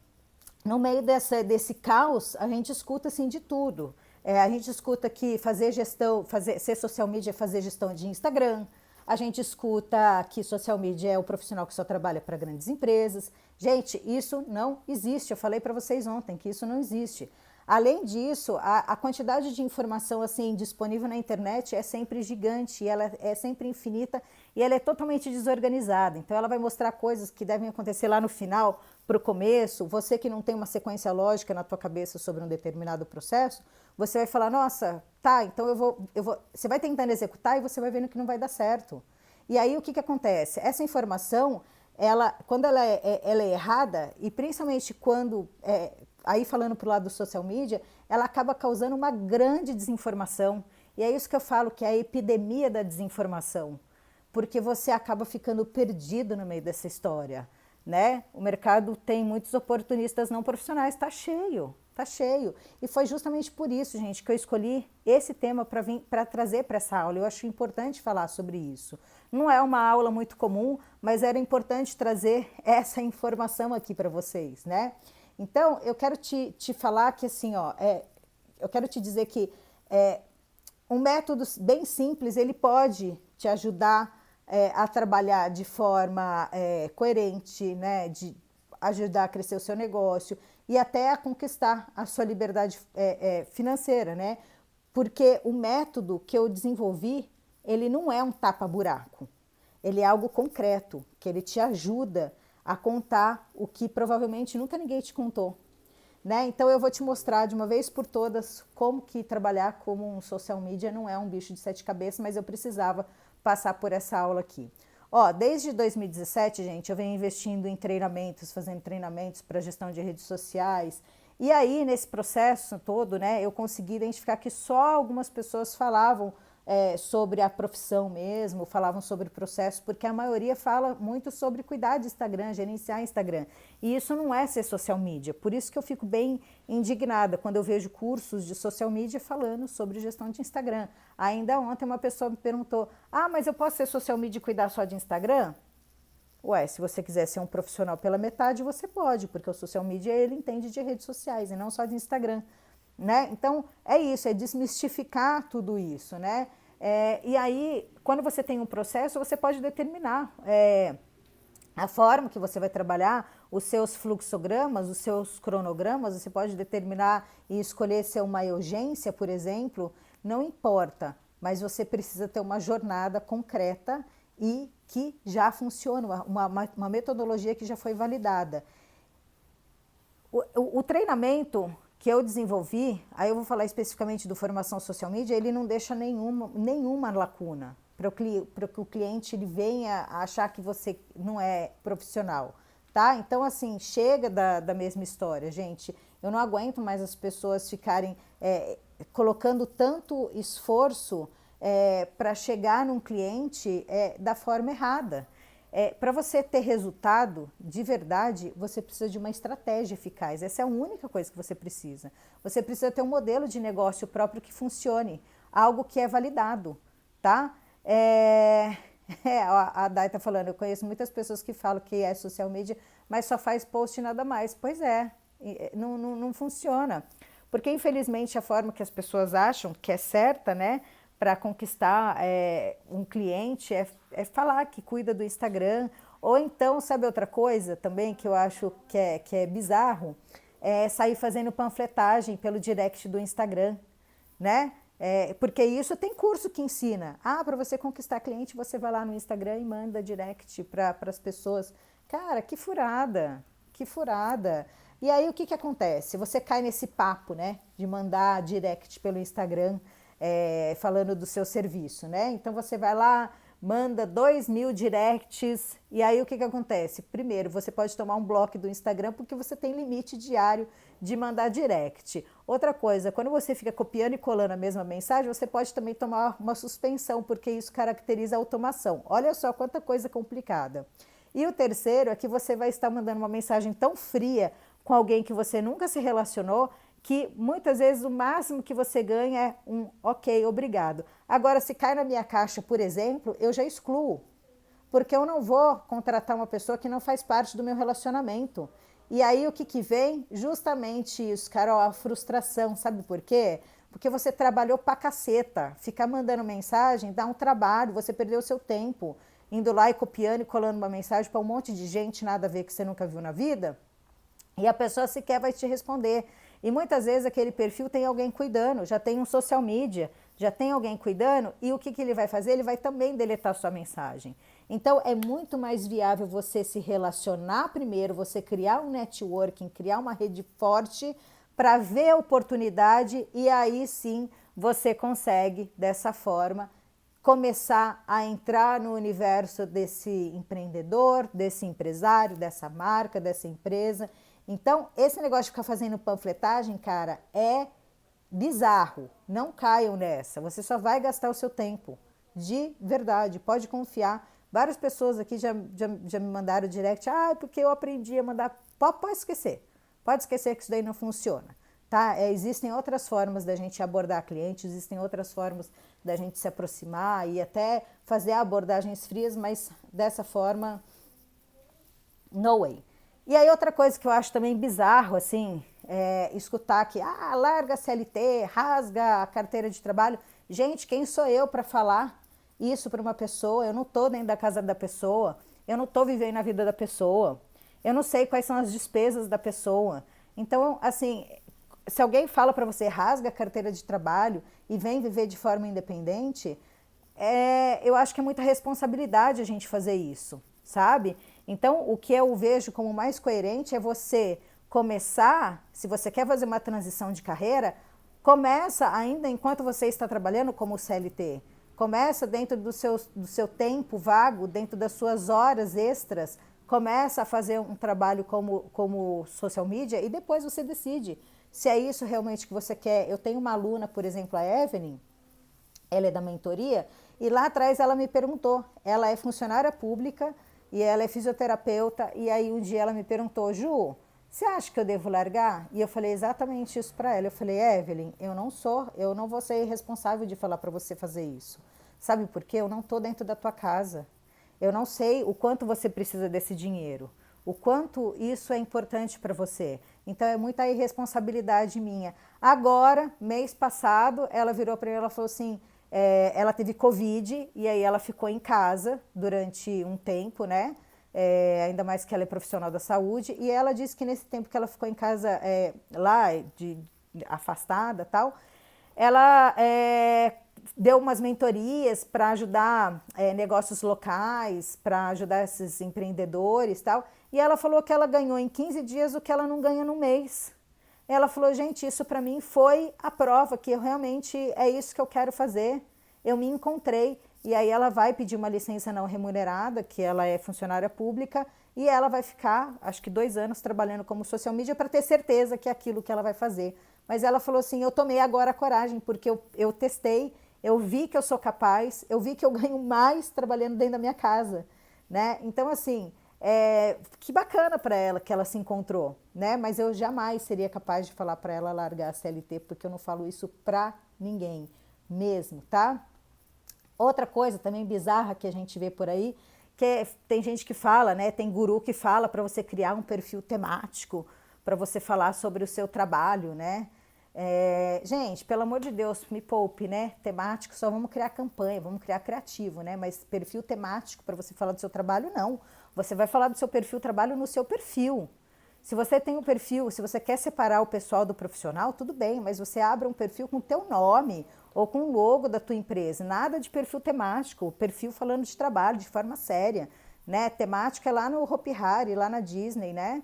no meio desse caos, a gente escuta, assim, de tudo. A gente escuta que ser social media é fazer gestão de Instagram. A gente escuta que social media é o profissional que só trabalha para grandes empresas. Gente, isso não existe. Eu falei para vocês ontem que isso não existe. Além disso, a quantidade de informação assim disponível na internet é sempre gigante, e ela é sempre infinita e ela é totalmente desorganizada. Então ela vai mostrar coisas que devem acontecer lá no final, para o começo. Você que não tem uma sequência lógica na tua cabeça sobre um determinado processo, você vai falar, nossa, tá, então eu vou. Você vai tentando executar e você vai vendo que não vai dar certo. E aí o que acontece? Essa informação, quando ela é errada, e principalmente quando, aí falando para o lado do social media, ela acaba causando uma grande desinformação. E é isso que eu falo, que é a epidemia da desinformação. Porque você acaba ficando perdido no meio dessa história. Né? O mercado tem muitos oportunistas não profissionais, está cheio, tá cheio. E foi justamente por isso, gente, que eu escolhi esse tema para trazer para essa aula. Eu acho importante falar sobre isso. Não é uma aula muito comum, mas era importante trazer essa informação aqui para vocês, né? Então, eu quero te falar que assim, eu quero te dizer que um método bem simples, ele pode te ajudar a trabalhar de forma coerente, né, de ajudar a crescer o seu negócio e até a conquistar a sua liberdade financeira, né? Porque o método que eu desenvolvi, ele não é um tapa-buraco, ele é algo concreto, que ele te ajuda a contar o que provavelmente nunca ninguém te contou. Né? Então eu vou te mostrar de uma vez por todas como que trabalhar como um social media não é um bicho de 7 cabeças, mas eu precisava passar por essa aula aqui. Desde 2017, gente, eu venho investindo em treinamentos, fazendo treinamentos para gestão de redes sociais, E aí, nesse processo todo, né, eu consegui identificar que só algumas pessoas falavam sobre a profissão mesmo, falavam sobre o processo, porque a maioria fala muito sobre cuidar de Instagram, gerenciar Instagram. E isso não é ser social media. Por isso que eu fico bem indignada quando eu vejo cursos de social media falando sobre gestão de Instagram. Ainda ontem uma pessoa me perguntou: ah, mas eu posso ser social media e cuidar só de Instagram? Ué, se você quiser ser um profissional pela metade, você pode, porque o social media ele entende de redes sociais e não só de Instagram, né? Então é isso, é desmistificar tudo isso, né? E aí, quando você tem um processo, você pode determinar a forma que você vai trabalhar, os seus fluxogramas, os seus cronogramas, você pode determinar e escolher ser uma urgência, por exemplo, não importa, mas você precisa ter uma jornada concreta e que já funciona, uma metodologia que já foi validada. O treinamento que eu desenvolvi, aí eu vou falar especificamente do Formação Social Media, ele não deixa nenhuma lacuna para que o cliente ele venha a achar que você não é profissional, tá? Então, assim, chega da mesma história, gente. Eu não aguento mais as pessoas ficarem colocando tanto esforço para chegar num cliente da forma errada. Para você ter resultado de verdade, você precisa de uma estratégia eficaz. Essa é a única coisa que você precisa. Você precisa ter um modelo de negócio próprio que funcione, algo que é validado, tá? A Dai está falando, eu conheço muitas pessoas que falam que é social media, mas só faz post e nada mais. Pois é, não funciona. Porque, infelizmente, a forma que as pessoas acham que é certa, né, para conquistar um cliente é falar que cuida do Instagram. Ou então, sabe outra coisa também que eu acho que é bizarro? É sair fazendo panfletagem pelo direct do Instagram, né? Porque isso tem curso que ensina. Ah, para você conquistar cliente, você vai lá no Instagram e manda direct para as pessoas. Cara, que furada, que furada. E aí o que acontece? Você cai nesse papo, né, de mandar direct pelo Instagram falando do seu serviço, né? Então você vai lá, manda 2.000 directs e aí o que acontece? Primeiro, você pode tomar um bloco do Instagram porque você tem limite diário de mandar direct. Outra coisa, quando você fica copiando e colando a mesma mensagem, você pode também tomar uma suspensão porque isso caracteriza a automação. Olha só quanta coisa complicada. E o terceiro é que você vai estar mandando uma mensagem tão fria com alguém que você nunca se relacionou, que muitas vezes o máximo que você ganha é um ok, obrigado. Agora, se cai na minha caixa, por exemplo, eu já excluo, porque eu não vou contratar uma pessoa que não faz parte do meu relacionamento. E aí o que vem? Justamente isso, Carol, a frustração, sabe por quê? Porque você trabalhou pra caceta, ficar mandando mensagem dá um trabalho, você perdeu o seu tempo, indo lá e copiando e colando uma mensagem para um monte de gente, nada a ver que você nunca viu na vida, e a pessoa sequer vai te responder. E muitas vezes aquele perfil tem alguém cuidando, já tem um social media, já tem alguém cuidando, e o que ele vai fazer? Ele vai também deletar sua mensagem. Então é muito mais viável você se relacionar primeiro, você criar um networking, criar uma rede forte para ver a oportunidade e aí sim você consegue, dessa forma, começar a entrar no universo desse empreendedor, desse empresário, dessa marca, dessa empresa. Então, esse negócio de ficar fazendo panfletagem, cara, é bizarro. Não caiam nessa. Você só vai gastar o seu tempo. De verdade, pode confiar. Várias pessoas aqui já me mandaram direct. Ah, porque eu aprendi a mandar. Pode esquecer. Pode esquecer que isso daí não funciona. Tá? Existem outras formas da gente abordar clientes, existem outras formas da gente se aproximar e até fazer abordagens frias, mas dessa forma, no way. E aí outra coisa que eu acho também bizarro, assim, escutar que, larga a CLT, rasga a carteira de trabalho. Gente, quem sou eu para falar isso para uma pessoa? Eu não estou dentro da casa da pessoa, eu não estou vivendo a vida da pessoa, eu não sei quais são as despesas da pessoa. Então, assim, se alguém fala para você, rasga a carteira de trabalho e vem viver de forma independente, eu acho que é muita responsabilidade a gente fazer isso, sabe? Então, o que eu vejo como mais coerente é você começar, se você quer fazer uma transição de carreira, começa ainda enquanto você está trabalhando como CLT. Começa dentro do seu tempo vago, dentro das suas horas extras, começa a fazer um trabalho como social media e depois você decide se é isso realmente que você quer. Eu tenho uma aluna, por exemplo, a Evelyn, ela é da mentoria, e lá atrás ela me perguntou, ela é funcionária pública e ela é fisioterapeuta, e aí um dia ela me perguntou, Ju, você acha que eu devo largar? E eu falei exatamente isso para ela, eu falei, Evelyn, eu não vou ser responsável de falar para você fazer isso. Sabe por quê? Eu não estou dentro da tua casa. Eu não sei o quanto você precisa desse dinheiro, o quanto isso é importante para você. Então é muita irresponsabilidade minha. Agora, mês passado, ela virou para mim e falou assim, ela teve Covid e aí ela ficou em casa durante um tempo, né? Ainda mais que ela é profissional da saúde, e ela disse que nesse tempo que ela ficou em casa lá, afastada tal, ela deu umas mentorias para ajudar negócios locais, para ajudar esses empreendedores tal, e ela falou que ela ganhou em 15 dias o que ela não ganha no mês. Ela falou, gente, isso para mim foi a prova que eu realmente é isso que eu quero fazer. Eu me encontrei. E aí ela vai pedir uma licença não remunerada, que ela é funcionária pública, e ela vai ficar, acho que 2 anos trabalhando como social media para ter certeza que é aquilo que ela vai fazer. Mas ela falou assim, eu tomei agora a coragem, porque eu testei, eu vi que eu sou capaz, eu vi que eu ganho mais trabalhando dentro da minha casa, né? Então, assim, que bacana para ela que ela se encontrou, né? Mas eu jamais seria capaz de falar para ela largar a CLT, porque eu não falo isso para ninguém mesmo, tá? Outra coisa também bizarra que a gente vê por aí, tem gente que fala, né? Tem guru que fala para você criar um perfil temático, para você falar sobre o seu trabalho, né? Gente, pelo amor de Deus, me poupe, né? Temático, só vamos criar campanha, vamos criar criativo, né? Mas perfil temático para você falar do seu trabalho, não. Você vai falar do seu perfil trabalho no seu perfil. Se você tem um perfil, se você quer separar o pessoal do profissional, tudo bem, mas você abre um perfil com o teu nome ou com o logo da tua empresa. Nada de perfil temático, perfil falando de trabalho, de forma séria, né? Temático é lá no Hopi Hari, lá na Disney, né?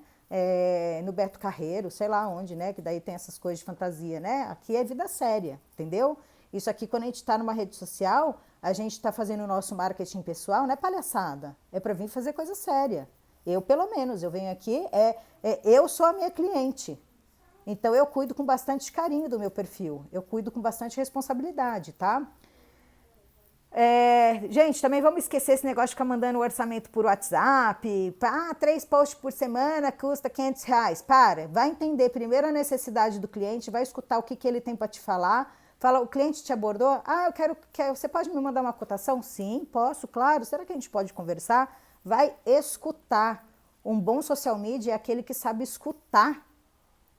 No Beto Carreiro, sei lá onde, né? Que daí tem essas coisas de fantasia, né? Aqui é vida séria, entendeu? Isso aqui, quando a gente está numa rede social, a gente está fazendo o nosso marketing pessoal, não é palhaçada, é para vir fazer coisa séria. Eu, pelo menos, eu venho aqui, eu sou a minha cliente. Então, eu cuido com bastante carinho do meu perfil. Eu cuido com bastante responsabilidade, tá? Gente, também vamos esquecer esse negócio de ficar mandando o orçamento por WhatsApp. 3 posts por semana custa R$ 500. Para, vai entender primeiro a necessidade do cliente, vai escutar o que ele tem para te falar. Fala, o cliente te abordou? Eu quero, você pode me mandar uma cotação? Sim, posso, claro. Será que a gente pode conversar? Vai escutar. Um bom social media é aquele que sabe escutar.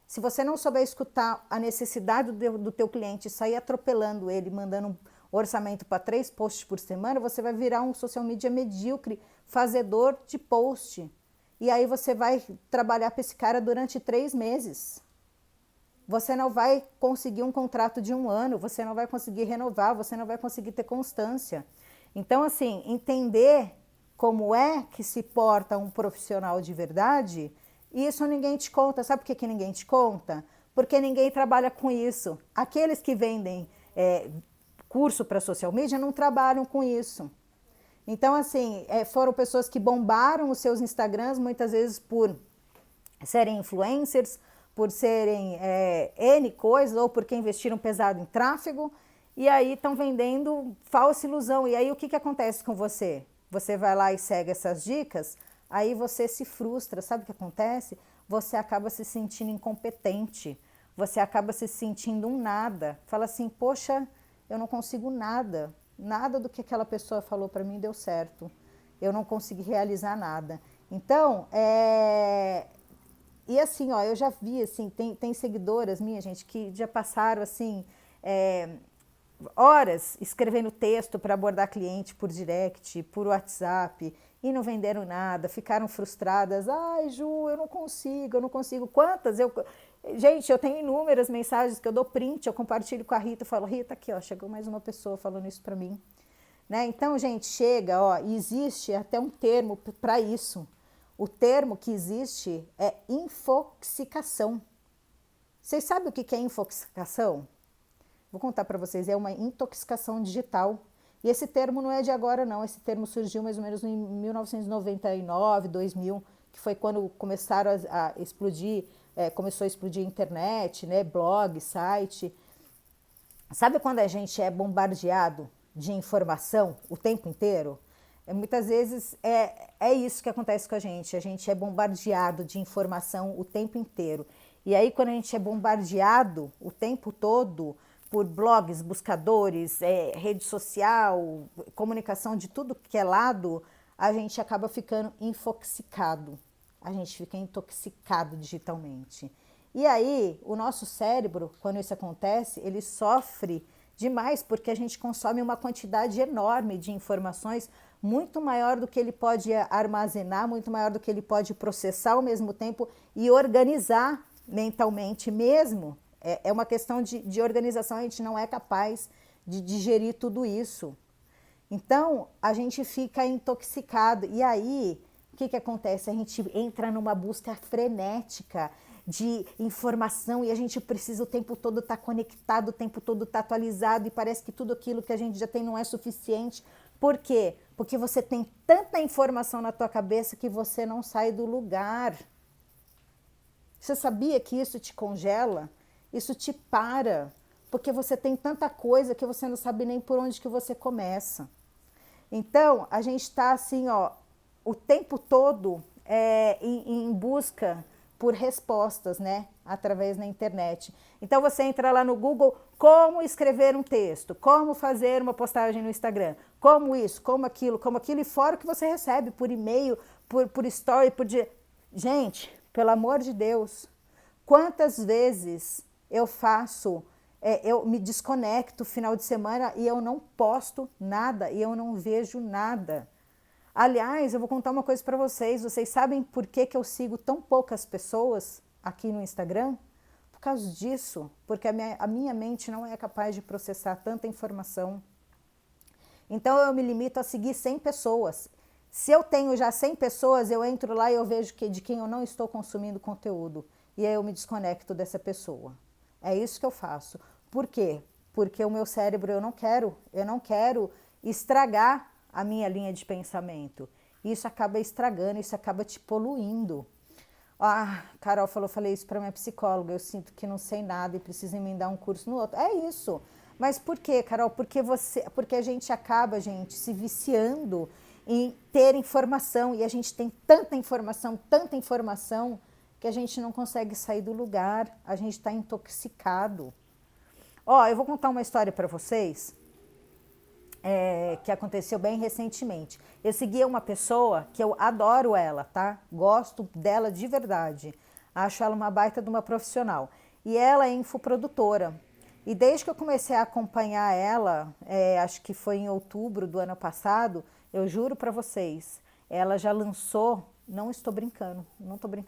Se você não souber escutar a necessidade do teu cliente, sair atropelando ele, mandando um orçamento para 3 posts por semana, você vai virar um social media medíocre, fazedor de post. E aí você vai trabalhar para esse cara durante 3 meses. Você não vai conseguir um contrato de 1 ano, você não vai conseguir renovar, você não vai conseguir ter constância. Então, assim, entender como é que se porta um profissional de verdade, isso ninguém te conta. Sabe por que ninguém te conta? Porque ninguém trabalha com isso. Aqueles que vendem curso para social media não trabalham com isso. Então, assim, foram pessoas que bombaram os seus Instagrams, muitas vezes por serem influencers, por serem N coisas, ou porque investiram pesado em tráfego, e aí estão vendendo falsa ilusão. E aí o que acontece com você? Você vai lá e segue essas dicas, aí você se frustra. Sabe o que acontece? Você acaba se sentindo incompetente, você acaba se sentindo um nada. Fala assim, poxa, eu não consigo nada, nada do que aquela pessoa falou para mim deu certo. Eu não consegui realizar nada. Então, e assim, ó, eu já vi, assim, tem seguidoras minhas, gente, que já passaram, assim, horas escrevendo texto para abordar cliente por direct, por WhatsApp, e não venderam nada, ficaram frustradas. Ai, Ju, eu não consigo. Quantas? Gente, eu tenho inúmeras mensagens que eu dou print, eu compartilho com a Rita, eu falo, Rita, aqui, ó, chegou mais uma pessoa falando isso para mim. Né? Então, gente, chega, ó, existe até um termo para isso. O termo que existe é infoxicação. Vocês sabem o que é infoxicação? Vou contar para vocês, é uma intoxicação digital. E esse termo não é de agora, não. Esse termo surgiu mais ou menos em 1999, 2000, que foi quando começaram a explodir, começou a explodir a internet, né? Blog, site. Sabe quando a gente é bombardeado de informação o tempo inteiro? Muitas vezes é isso que acontece com a gente é bombardeado de informação o tempo inteiro. E aí quando a gente é bombardeado o tempo todo por blogs, buscadores, rede social, comunicação de tudo que é lado, a gente acaba ficando infoxicado, a gente fica intoxicado digitalmente. E aí, o nosso cérebro, quando isso acontece, ele sofre demais porque a gente consome uma quantidade enorme de informações, muito maior do que ele pode armazenar, muito maior do que ele pode processar ao mesmo tempo e organizar mentalmente mesmo. É uma questão de organização, a gente não é capaz de digerir tudo isso. Então, a gente fica intoxicado. E aí, o que acontece? A gente entra numa busca frenética de informação e a gente precisa o tempo todo estar conectado, o tempo todo estar atualizado e parece que tudo aquilo que a gente já tem não é suficiente. Por quê? Porque você tem tanta informação na tua cabeça que você não sai do lugar. Você sabia que isso te congela? Isso te para, porque você tem tanta coisa que você não sabe nem por onde que você começa. Então, a gente está assim, ó, o tempo todo em busca por respostas, né? Através da internet. Então, você entra lá no Google, como escrever um texto, como fazer uma postagem no Instagram, como isso, como aquilo, e fora o que você recebe por e-mail, por story, Gente, pelo amor de Deus, quantas vezes eu faço... eu me desconecto final de semana e eu não posto nada e eu não vejo nada. Aliás, eu vou contar uma coisa para vocês. Vocês sabem por que eu sigo tão poucas pessoas aqui no Instagram? Por causa disso, porque a minha mente não é capaz de processar tanta informação. Então eu me limito a seguir 100 pessoas. Se eu tenho já 100 pessoas, eu entro lá e eu vejo de quem eu não estou consumindo conteúdo. E aí eu me desconecto dessa pessoa. É isso que eu faço. Por quê? Porque o meu cérebro eu não quero estragar a minha linha de pensamento. Isso acaba estragando, isso acaba te poluindo. Ah, Carol falei isso para minha psicóloga, eu sinto que não sei nada e preciso emendar um curso no outro. É isso. Mas por quê, Carol? Porque a gente acaba, se viciando em ter informação e a gente tem tanta informação, que a gente não consegue sair do lugar, a gente está intoxicado. Ó, eu vou contar uma história para vocês que aconteceu bem recentemente. Eu segui uma pessoa que eu adoro ela, tá? Gosto dela de verdade. Acho ela uma baita de uma profissional. E ela é infoprodutora. E desde que eu comecei a acompanhar ela, acho que foi em outubro do ano passado, eu juro para vocês, ela já lançou, não estou brincando,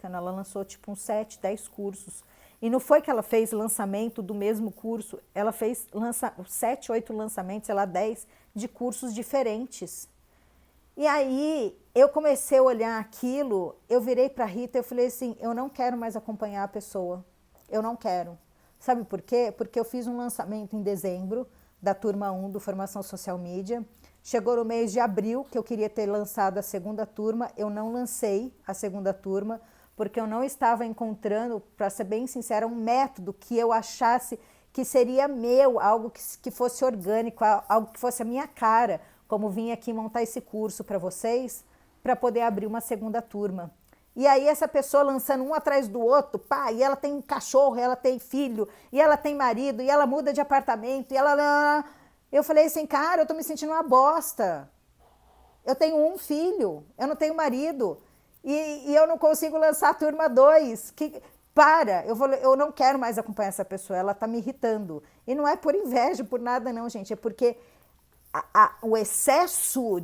ela lançou tipo uns 7, 10 cursos. E não foi que ela fez lançamento do mesmo curso, ela fez 7, 8 lançamentos, sei lá, 10 de cursos diferentes. E aí eu comecei a olhar aquilo, eu virei para a Rita e eu falei assim, eu não quero mais acompanhar a pessoa, eu não quero. Sabe por quê? Porque eu fiz um lançamento em dezembro da turma 1 do Formação Social Media. Chegou no mês de abril, que eu queria ter lançado a segunda turma, eu não lancei a segunda turma, porque eu não estava encontrando, para ser bem sincera, um método que eu achasse que seria meu, algo que fosse orgânico, algo que fosse a minha cara, como vim aqui montar esse curso para vocês, para poder abrir uma segunda turma. E aí essa pessoa lançando um atrás do outro, pá, e ela tem um cachorro, ela tem filho, e ela tem marido, e ela muda de apartamento, e ela... Eu falei assim, cara, eu tô me sentindo uma bosta. Eu tenho um filho, eu não tenho marido, e eu não consigo lançar a turma 2. Eu não quero mais acompanhar essa pessoa, ela tá me irritando. E não é por inveja, por nada não, gente, é porque o excesso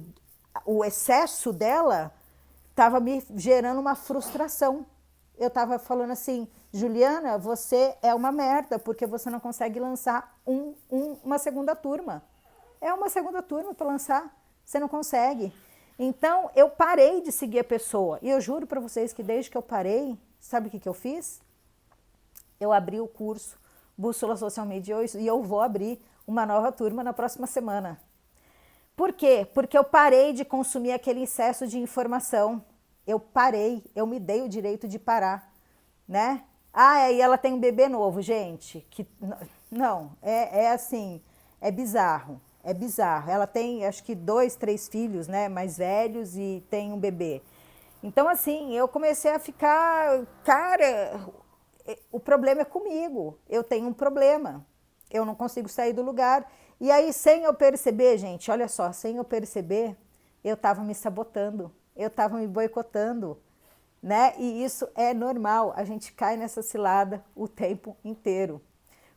dela estava me gerando uma frustração. Eu estava falando assim, Juliana, você é uma merda, porque você não consegue lançar uma segunda turma. É uma segunda turma para lançar, você não consegue. Então, eu parei de seguir a pessoa. E eu juro para vocês que desde que eu parei, sabe o que eu fiz? Eu abri o curso Bússola Social Media e eu vou abrir uma nova turma na próxima semana. Por quê? Porque eu parei de consumir aquele excesso de informação. Eu parei, eu me dei o direito de parar, né? Ah, e ela tem um bebê novo, gente. Que não, é assim, é bizarro, é bizarro. Ela tem, acho que 2, 3 filhos, né, mais velhos e tem um bebê. Então, assim, eu comecei a ficar, cara, o problema é comigo. Eu tenho um problema. Eu não consigo sair do lugar. E aí, sem eu perceber, gente, olha só, sem eu perceber, eu estava me sabotando, eu estava me boicotando, né? E isso é normal, a gente cai nessa cilada o tempo inteiro.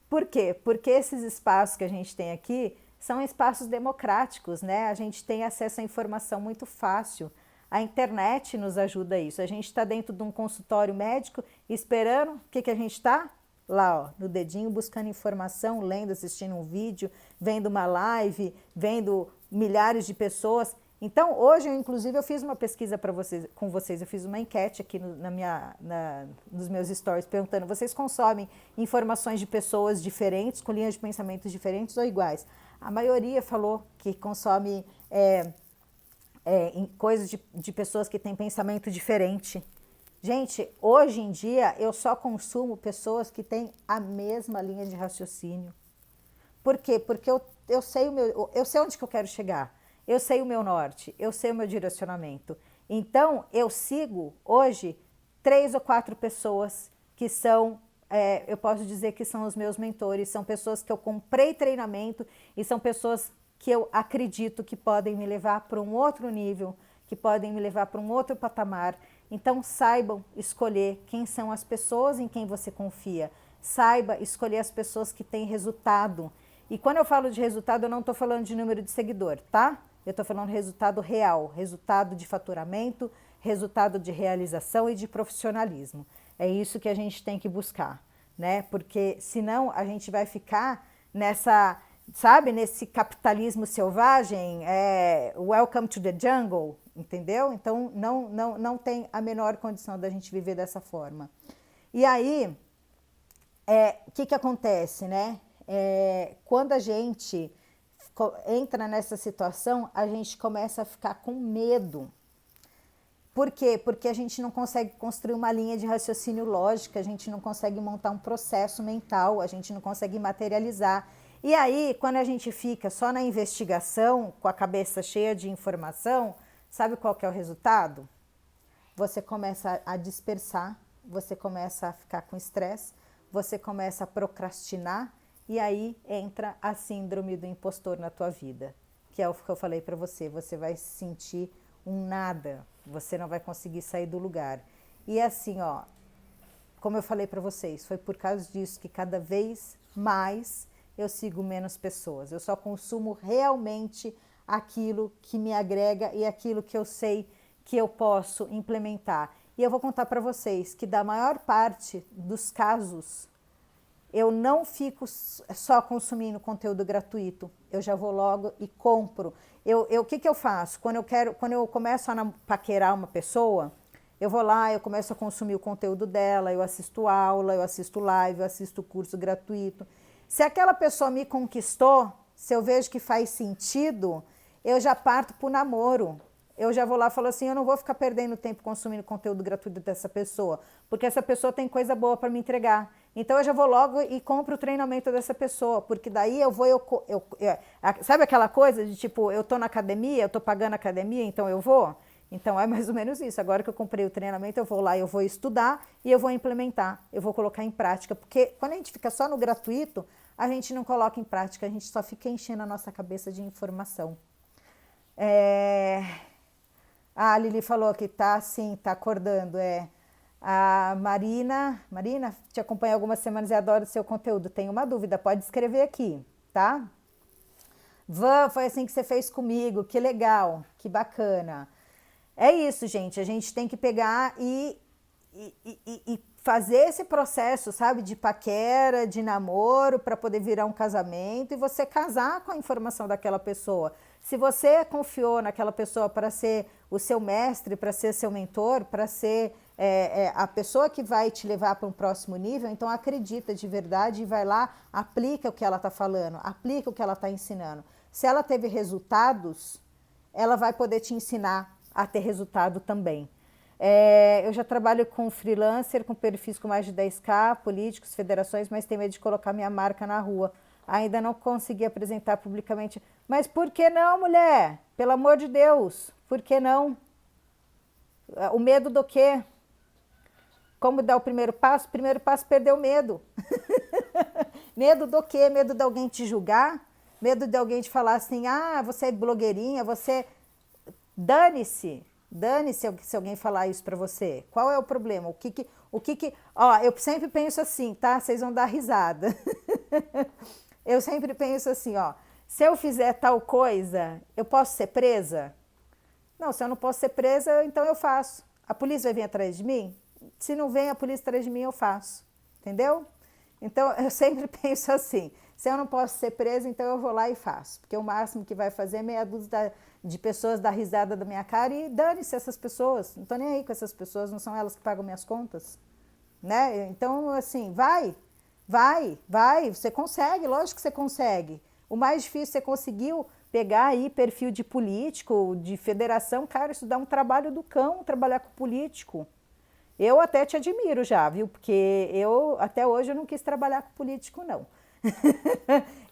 Por quê? Porque esses espaços que a gente tem aqui são espaços democráticos, né? A gente tem acesso à informação muito fácil. A internet nos ajuda a isso. A gente está dentro de um consultório médico esperando, o que a gente está? Lá, ó, no dedinho, buscando informação, lendo, assistindo um vídeo, vendo uma live, vendo milhares de pessoas. Então, hoje, inclusive, eu fiz uma pesquisa para vocês, com vocês, eu fiz uma enquete aqui nos meus stories, perguntando, vocês consomem informações de pessoas diferentes, com linhas de pensamentos diferentes ou iguais? A maioria falou que consome coisas de pessoas que têm pensamento diferente. Gente, hoje em dia eu só consumo pessoas que têm a mesma linha de raciocínio. Por quê? Porque eu sei eu sei onde que eu quero chegar. Eu sei o meu norte, eu sei o meu direcionamento. Então, eu sigo hoje 3 ou 4 pessoas que são, eu posso dizer que são os meus mentores, são pessoas que eu comprei treinamento e são pessoas que eu acredito que podem me levar para um outro nível, que podem me levar para um outro patamar. Então, saibam escolher quem são as pessoas em quem você confia. Saiba escolher as pessoas que têm resultado. E quando eu falo de resultado, eu não estou falando de número de seguidor, tá? Eu estou falando de resultado real, resultado de faturamento, resultado de realização e de profissionalismo. É isso que a gente tem que buscar, né? Porque senão a gente vai ficar nessa, sabe, nesse capitalismo selvagem, welcome to the jungle, entendeu? Então não tem a menor condição da gente viver dessa forma. E aí, o que acontece, né? Quando a gente entra nessa situação, a gente começa a ficar com medo. Por quê? Porque a gente não consegue construir uma linha de raciocínio lógica, a gente não consegue montar um processo mental, a gente não consegue materializar. E aí, quando a gente fica só na investigação, com a cabeça cheia de informação, sabe qual que é o resultado? Você começa a dispersar, você começa a ficar com estresse, você começa a procrastinar, e aí entra a síndrome do impostor na tua vida, que é o que eu falei para você, você vai se sentir um nada, você não vai conseguir sair do lugar. E assim, ó, como eu falei para vocês, foi por causa disso que cada vez mais eu sigo menos pessoas, eu só consumo realmente aquilo que me agrega e aquilo que eu sei que eu posso implementar. E eu vou contar para vocês que da maior parte dos casos, eu não fico só consumindo conteúdo gratuito, eu já vou logo e compro. O que eu faço? Quando eu começo a paquerar uma pessoa, eu vou lá, eu começo a consumir o conteúdo dela, eu assisto aula, eu assisto live, eu assisto curso gratuito. Se aquela pessoa me conquistou, se eu vejo que faz sentido, eu já parto para o namoro. Eu já vou lá e falo assim, eu não vou ficar perdendo tempo consumindo conteúdo gratuito dessa pessoa, porque essa pessoa tem coisa boa para me entregar. Então eu já vou logo e compro o treinamento dessa pessoa, porque daí eu vou, sabe aquela coisa de tipo, eu tô na academia, eu tô pagando a academia, então eu vou? Então é mais ou menos isso, agora que eu comprei o treinamento, eu vou lá, eu vou estudar e eu vou implementar, eu vou colocar em prática, porque quando a gente fica só no gratuito, a gente não coloca em prática, a gente só fica enchendo a nossa cabeça de informação. A Lili falou que tá assim, tá acordando, A Marina, te acompanho algumas semanas e adoro o seu conteúdo. Tenho uma dúvida, pode escrever aqui, tá? Van, foi assim que você fez comigo, que legal, que bacana. É isso, gente, a gente tem que pegar e fazer esse processo, sabe, de paquera, de namoro, para poder virar um casamento e você casar com a informação daquela pessoa. Se você confiou naquela pessoa para ser o seu mestre, para ser seu mentor, para ser a pessoa que vai te levar para um próximo nível, então acredita de verdade e vai lá, aplica o que ela está falando, aplica o que ela está ensinando. Se ela teve resultados, ela vai poder te ensinar a ter resultado também. Eu já trabalho com freelancer, com perfis com mais de 10K, políticos, federações, mas tenho medo de colocar minha marca na rua. Ainda não consegui apresentar publicamente. Mas por que não, mulher? Pelo amor de Deus, por que não? O medo do quê? Como dar o primeiro passo? O primeiro passo, perder o medo. Medo do quê? Medo de alguém te julgar? Medo de alguém te falar assim, ah, você é blogueirinha, você... Dane-se. Dane-se se alguém falar isso pra você. Qual é o problema? Ó, eu sempre penso assim, tá? Vocês vão dar risada. Eu sempre penso assim, ó. Se eu fizer tal coisa, eu posso ser presa? Não, se eu não posso ser presa, então eu faço. A polícia vai vir atrás de mim? Se não vem a polícia atrás de mim, eu faço. Entendeu? Então, eu sempre penso assim, se eu não posso ser presa, então eu vou lá e faço. Porque o máximo que vai fazer é meia dúzia de pessoas dar risada da minha cara e dane-se essas pessoas. Não tô nem aí com essas pessoas, não são elas que pagam minhas contas. Né? Então, assim, vai, você consegue, lógico que você consegue. O mais difícil, você conseguiu pegar aí perfil de político, de federação, cara, isso dá um trabalho do cão, trabalhar com político. Eu até te admiro já, viu? Porque até hoje, eu não quis trabalhar com político, não.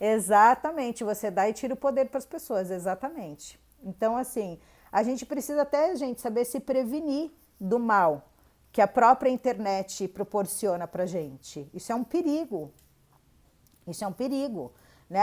Exatamente, você dá e tira o poder para as pessoas, exatamente. Então, assim, a gente precisa até, gente, saber se prevenir do mal que a própria internet proporciona pra gente. Isso é um perigo. Isso é um perigo. Né?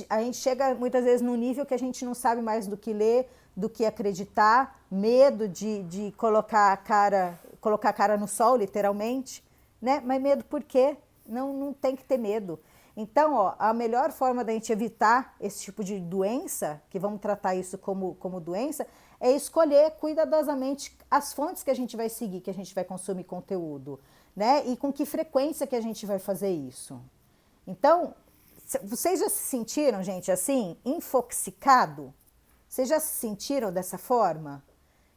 A gente chega muitas vezes num nível que a gente não sabe mais do que ler, do que acreditar, medo de colocar a cara no sol, literalmente, né? Mas medo por quê? Não tem que ter medo. Então, ó, a melhor forma da gente evitar esse tipo de doença, que vamos tratar isso como doença, é escolher cuidadosamente as fontes que a gente vai seguir, que a gente vai consumir conteúdo, né? E com que frequência que a gente vai fazer isso. Então, vocês já se sentiram, gente, assim, infoxicado? Vocês já se sentiram dessa forma?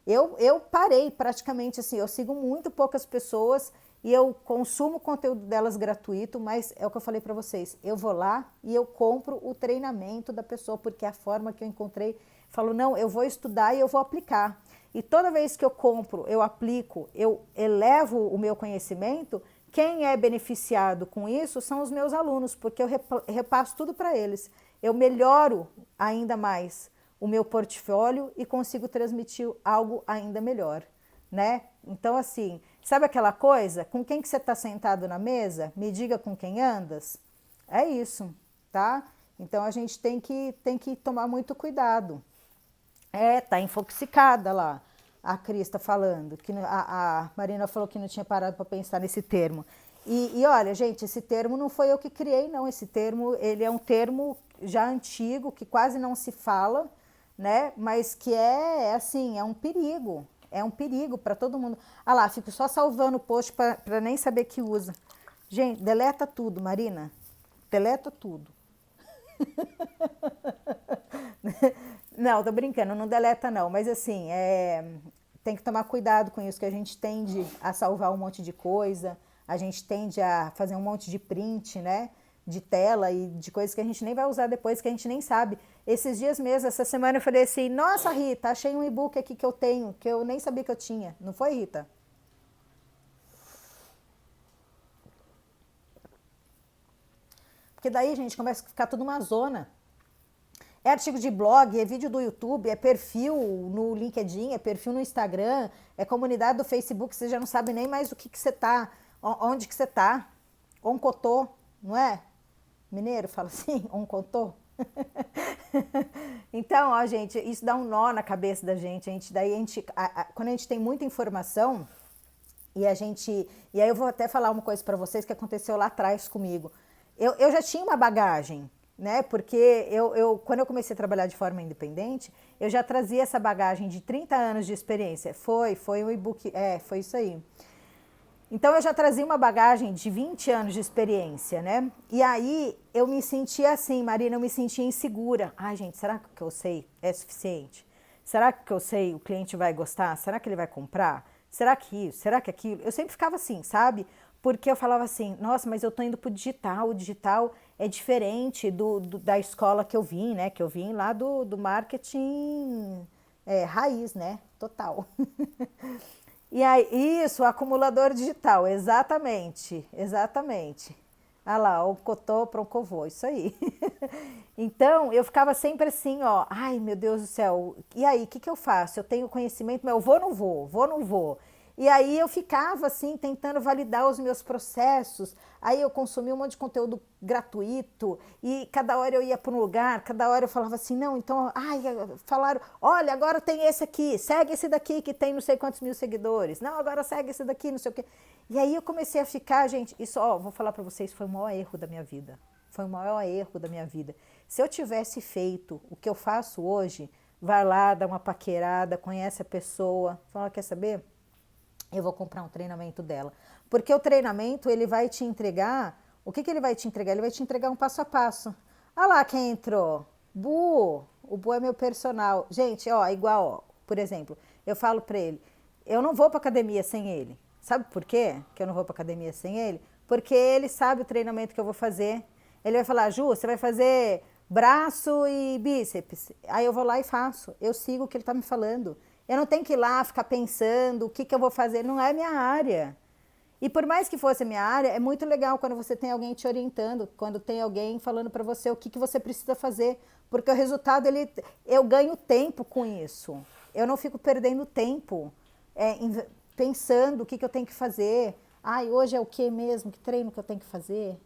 Eu parei praticamente assim, eu sigo muito poucas pessoas e eu consumo o conteúdo delas gratuito, mas é o que eu falei para vocês, eu vou lá e eu compro o treinamento da pessoa, porque é a forma que eu encontrei, falo, não, eu vou estudar e eu vou aplicar. E toda vez que eu compro, eu aplico, eu elevo o meu conhecimento, quem é beneficiado com isso são os meus alunos, porque eu repasso tudo para eles. Eu melhoro ainda mais o meu portfólio e consigo transmitir algo ainda melhor, né? Então, assim, sabe aquela coisa? Com quem que você está sentado na mesa? Me diga com quem andas? É isso, tá? Então, a gente tem que tomar muito cuidado. Tá infoxicada lá. A Cris está falando, que a Marina falou que não tinha parado para pensar nesse termo. E olha, gente, esse termo não foi eu que criei, não. Esse termo, ele é um termo já antigo, que quase não se fala, né? Mas que assim, é um perigo para todo mundo. Ah lá, fico só salvando o post para nem saber que usa. Gente, deleta tudo, Marina. Deleta tudo. Não, tô brincando, não deleta não, mas assim, tem que tomar cuidado com isso, que a gente tende a salvar um monte de coisa, a gente tende a fazer um monte de print, né, de tela e de coisas que a gente nem vai usar depois, que a gente nem sabe. Esses dias mesmo, essa semana eu falei assim, nossa Rita, achei um e-book aqui que eu tenho, que eu nem sabia que eu tinha, não foi, Rita? Porque daí, gente, começa a ficar tudo uma zona. É artigo de blog, é vídeo do YouTube, é perfil no LinkedIn, é perfil no Instagram, é comunidade do Facebook, você já não sabe nem mais o que você tá, onde que você tá. Oncotô, não é? Mineiro fala assim, oncotô. Então, ó, gente, isso dá um nó na cabeça da gente. Quando a gente tem muita informação, e aí eu vou até falar uma coisa para vocês que aconteceu lá atrás comigo. Eu já tinha uma bagagem, né? Porque quando eu comecei a trabalhar de forma independente, eu já trazia essa bagagem de 30 anos de experiência. Foi um e-book, foi isso aí. Então eu já trazia uma bagagem de 20 anos de experiência, né? E aí eu me sentia assim, Marina, eu me sentia insegura. Ai, gente, será que eu sei é suficiente? Será que eu sei o cliente vai gostar? Será que ele vai comprar? Será que isso? Será que aquilo? Eu sempre ficava assim, sabe? Porque eu falava assim, nossa, mas eu tô indo pro digital, o digital é diferente da escola que eu vim, né? Que eu vim lá do marketing raiz, né? Total. E aí, isso, o acumulador digital, exatamente, exatamente. Ah lá, o cotô proncovô, isso aí. Então, eu ficava sempre assim, ó, ai meu Deus do céu, e aí, o que eu faço? Eu tenho conhecimento, mas eu vou ou não vou? Vou ou não vou? E aí eu ficava assim, tentando validar os meus processos. Aí eu consumia um monte de conteúdo gratuito e cada hora eu ia para um lugar, cada hora eu falava assim, não, então, ai, falaram, olha, agora tem esse aqui, segue esse daqui que tem não sei quantos mil seguidores. Não, agora segue esse daqui, não sei o quê. E aí eu comecei a ficar, gente, isso, ó, vou falar para vocês, foi o maior erro da minha vida. Foi o maior erro da minha vida. Se eu tivesse feito o que eu faço hoje, vai lá, dá uma paquerada, conhece a pessoa, fala, quer saber? Eu vou comprar um treinamento dela. Porque o treinamento, ele vai te entregar, o que ele vai te entregar? Ele vai te entregar um passo a passo. Olha lá quem entrou. Bu, o Bu é meu personal. Gente, ó, igual, ó, por exemplo, eu falo pra ele, eu não vou pra academia sem ele. Sabe por quê que eu não vou pra academia sem ele? Porque ele sabe o treinamento que eu vou fazer. Ele vai falar, Ju, você vai fazer braço e bíceps. Aí eu vou lá e faço. Eu sigo o que ele tá me falando. Eu não tenho que ir lá ficar pensando o que eu vou fazer, não é minha área. E por mais que fosse a minha área, é muito legal quando você tem alguém te orientando, quando tem alguém falando para você o que você precisa fazer, porque o resultado, eu ganho tempo com isso. Eu não fico perdendo tempo pensando o que eu tenho que fazer. Ai, hoje é o que mesmo? Que treino que eu tenho que fazer?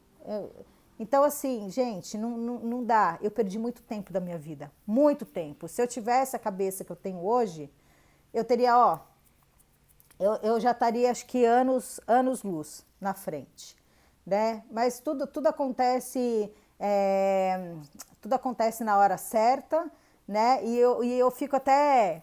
Então, assim, gente, não dá. Eu perdi muito tempo da minha vida, muito tempo. Se eu tivesse a cabeça que eu tenho hoje, eu teria, ó, eu já estaria, acho que anos-luz na frente, né? Mas tudo acontece, tudo acontece na hora certa, né? E eu fico até,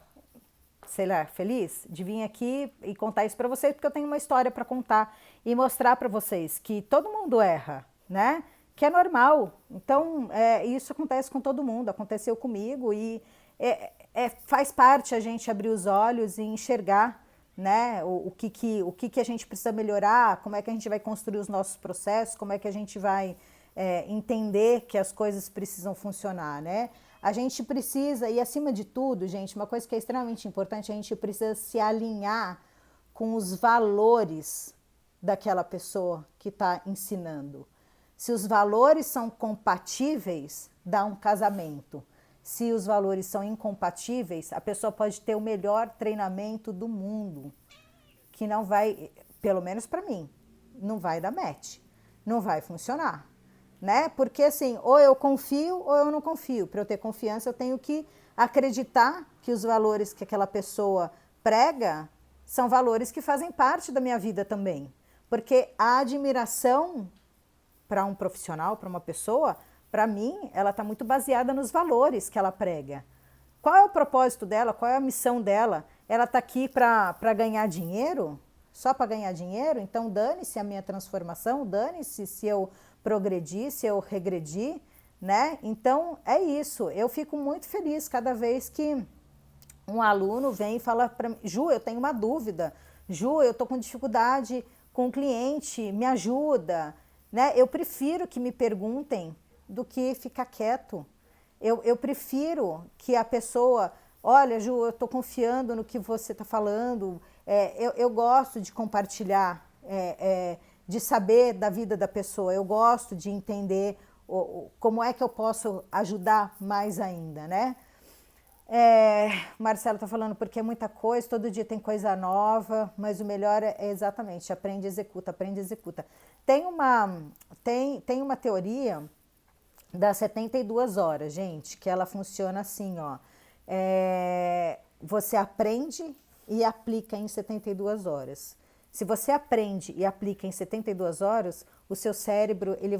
sei lá, feliz de vir aqui e contar isso para vocês, porque eu tenho uma história para contar e mostrar para vocês que todo mundo erra, né? Que é normal. Então, isso acontece com todo mundo, aconteceu comigo e faz parte a gente abrir os olhos e enxergar, né, o que a gente precisa melhorar, como é que a gente vai construir os nossos processos, como é que a gente vai entender que as coisas precisam funcionar, né? A gente precisa, e acima de tudo, gente, uma coisa que é extremamente importante, a gente precisa se alinhar com os valores daquela pessoa que está ensinando. Se os valores são compatíveis, dá um casamento. Se os valores são incompatíveis, a pessoa pode ter o melhor treinamento do mundo, que não vai, pelo menos para mim, não vai dar match, não vai funcionar, né? Porque assim, ou eu confio ou eu não confio. Para eu ter confiança, eu tenho que acreditar que os valores que aquela pessoa prega são valores que fazem parte da minha vida também. Porque a admiração para um profissional, para uma pessoa, para mim, ela está muito baseada nos valores que ela prega. Qual é o propósito dela? Qual é a missão dela? Ela está aqui para ganhar dinheiro? Só para ganhar dinheiro? Então dane-se a minha transformação, dane-se se eu progredir, se eu regredir, né? Então é isso. Eu fico muito feliz cada vez que um aluno vem e fala para mim, Ju, eu tenho uma dúvida. Ju, eu estou com dificuldade com o cliente, me ajuda. Né? Eu prefiro que me perguntem do que ficar quieto. Eu prefiro que a pessoa, olha, Ju, eu estou confiando no que você está falando, eu gosto de compartilhar, de saber da vida da pessoa, eu gosto de entender como é que eu posso ajudar mais ainda, né? Marcelo está falando porque é muita coisa, todo dia tem coisa nova, mas o melhor é exatamente, aprende e executa, aprende e executa. Tem uma teoria das 72 horas, gente, que ela funciona assim, ó. Você aprende e aplica em 72 horas. Se você aprende e aplica em 72 horas, o seu cérebro ele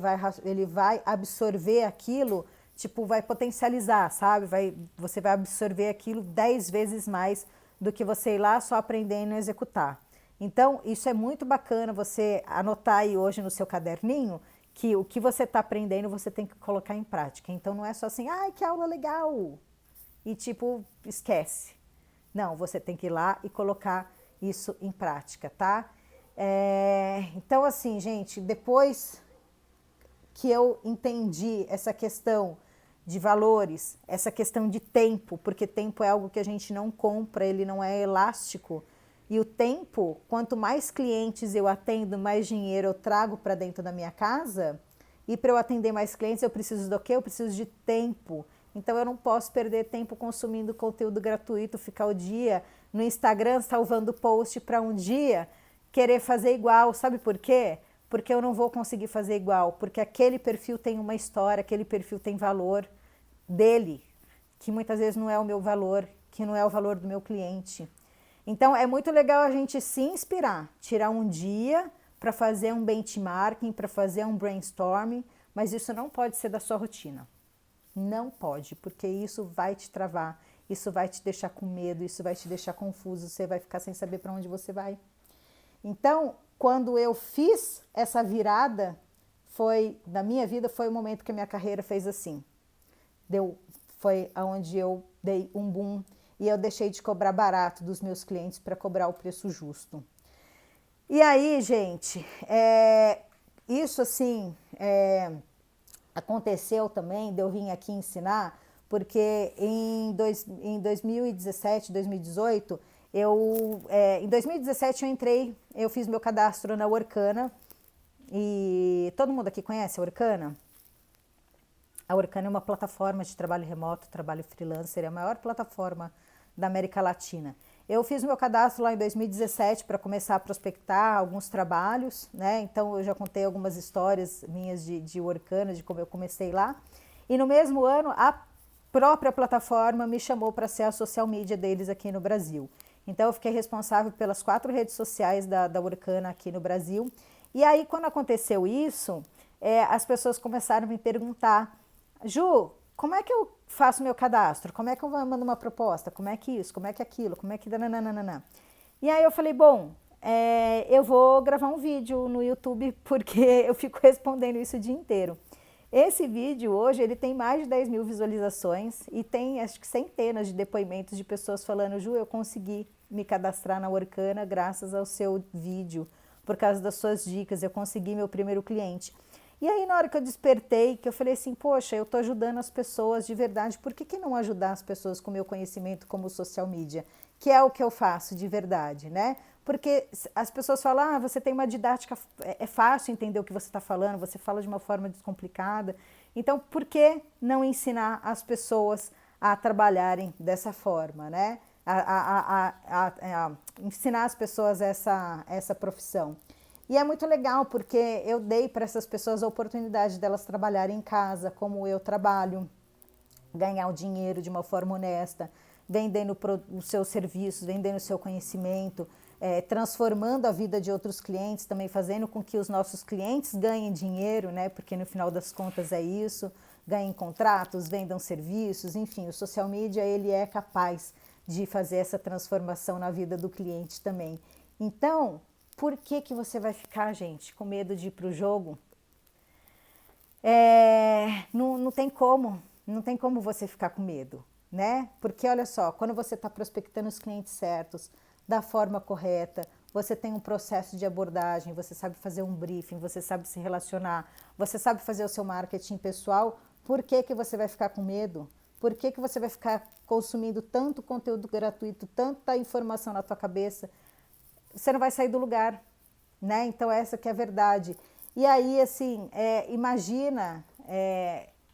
vai absorver aquilo, tipo, vai potencializar, sabe? Você vai absorver aquilo 10 vezes mais do que você ir lá só aprendendo e executar. Então, isso é muito bacana você anotar aí hoje no seu caderninho que o que você está aprendendo você tem que colocar em prática. Então, não é só assim, ai, que aula legal! E tipo, esquece. Não, você tem que ir lá e colocar isso em prática, tá? Então, assim, gente, depois que eu entendi essa questão de valores, essa questão de tempo, porque tempo é algo que a gente não compra, ele não é elástico. E o tempo, quanto mais clientes eu atendo, mais dinheiro eu trago para dentro da minha casa. E para eu atender mais clientes, eu preciso do quê? Eu preciso de tempo. Então eu não posso perder tempo consumindo conteúdo gratuito, ficar o dia no Instagram salvando post para um dia querer fazer igual. Sabe por quê? Porque eu não vou conseguir fazer igual, porque aquele perfil tem uma história, aquele perfil tem valor dele, que muitas vezes não é o meu valor, que não é o valor do meu cliente. Então é muito legal a gente se inspirar, tirar um dia para fazer um benchmarking, para fazer um brainstorming, mas isso não pode ser da sua rotina. Não pode, porque isso vai te travar, isso vai te deixar com medo, isso vai te deixar confuso, você vai ficar sem saber para onde você vai. Então, quando eu fiz essa virada, na minha vida, foi o momento que a minha carreira fez assim. Foi onde eu dei um boom e eu deixei de cobrar barato dos meus clientes para cobrar o preço justo. E aí, gente, isso assim, aconteceu também de eu vir aqui ensinar, porque em 2017, 2018, em 2017 eu fiz meu cadastro na Workana, e todo mundo aqui conhece a Workana? A Workana é uma plataforma de trabalho remoto, trabalho freelancer, é a maior plataforma da América Latina. Eu fiz meu cadastro lá em 2017 para começar a prospectar alguns trabalhos, né? Então eu já contei algumas histórias minhas de Workana, de como eu comecei lá. E no mesmo ano, a própria plataforma me chamou para ser a social media deles aqui no Brasil. Então eu fiquei responsável pelas 4 redes sociais da Workana aqui no Brasil. E aí, quando aconteceu isso, as pessoas começaram a me perguntar: Ju, como é que eu faço meu cadastro? Como é que eu mando uma proposta? Como é que isso? Como é que aquilo? Como é que... Nananana. E aí eu falei, bom, eu vou gravar um vídeo no YouTube, porque eu fico respondendo isso o dia inteiro. Esse vídeo hoje, ele tem mais de 10 mil visualizações e tem, acho que, centenas de depoimentos de pessoas falando: Ju, eu consegui me cadastrar na Workana graças ao seu vídeo, por causa das suas dicas, eu consegui meu primeiro cliente. E aí, na hora que eu despertei, que eu falei assim, poxa, eu estou ajudando as pessoas de verdade, por que não ajudar as pessoas com o meu conhecimento como social media? Que é o que eu faço de verdade, né? Porque as pessoas falam, você tem uma didática, é fácil entender o que você está falando, você fala de uma forma descomplicada. Então, por que não ensinar as pessoas a trabalharem dessa forma, né? Ensinar as pessoas essa profissão. E é muito legal, porque eu dei para essas pessoas a oportunidade delas trabalharem em casa, como eu trabalho, ganhar o dinheiro de uma forma honesta, vendendo os seus serviços, vendendo o seu conhecimento, transformando a vida de outros clientes, também fazendo com que os nossos clientes ganhem dinheiro, né? Porque no final das contas é isso, ganhem contratos, vendam serviços, enfim, o social media ele é capaz de fazer essa transformação na vida do cliente também. Então, por que você vai ficar, gente, com medo de ir para o jogo? Não tem como você ficar com medo, né? Porque olha só, quando você está prospectando os clientes certos, da forma correta, você tem um processo de abordagem, você sabe fazer um briefing, você sabe se relacionar, você sabe fazer o seu marketing pessoal, por que você vai ficar com medo? Por que você vai ficar consumindo tanto conteúdo gratuito, tanta informação na tua cabeça? Você não vai sair do lugar, né? Então essa que é a verdade. E aí, assim, imagina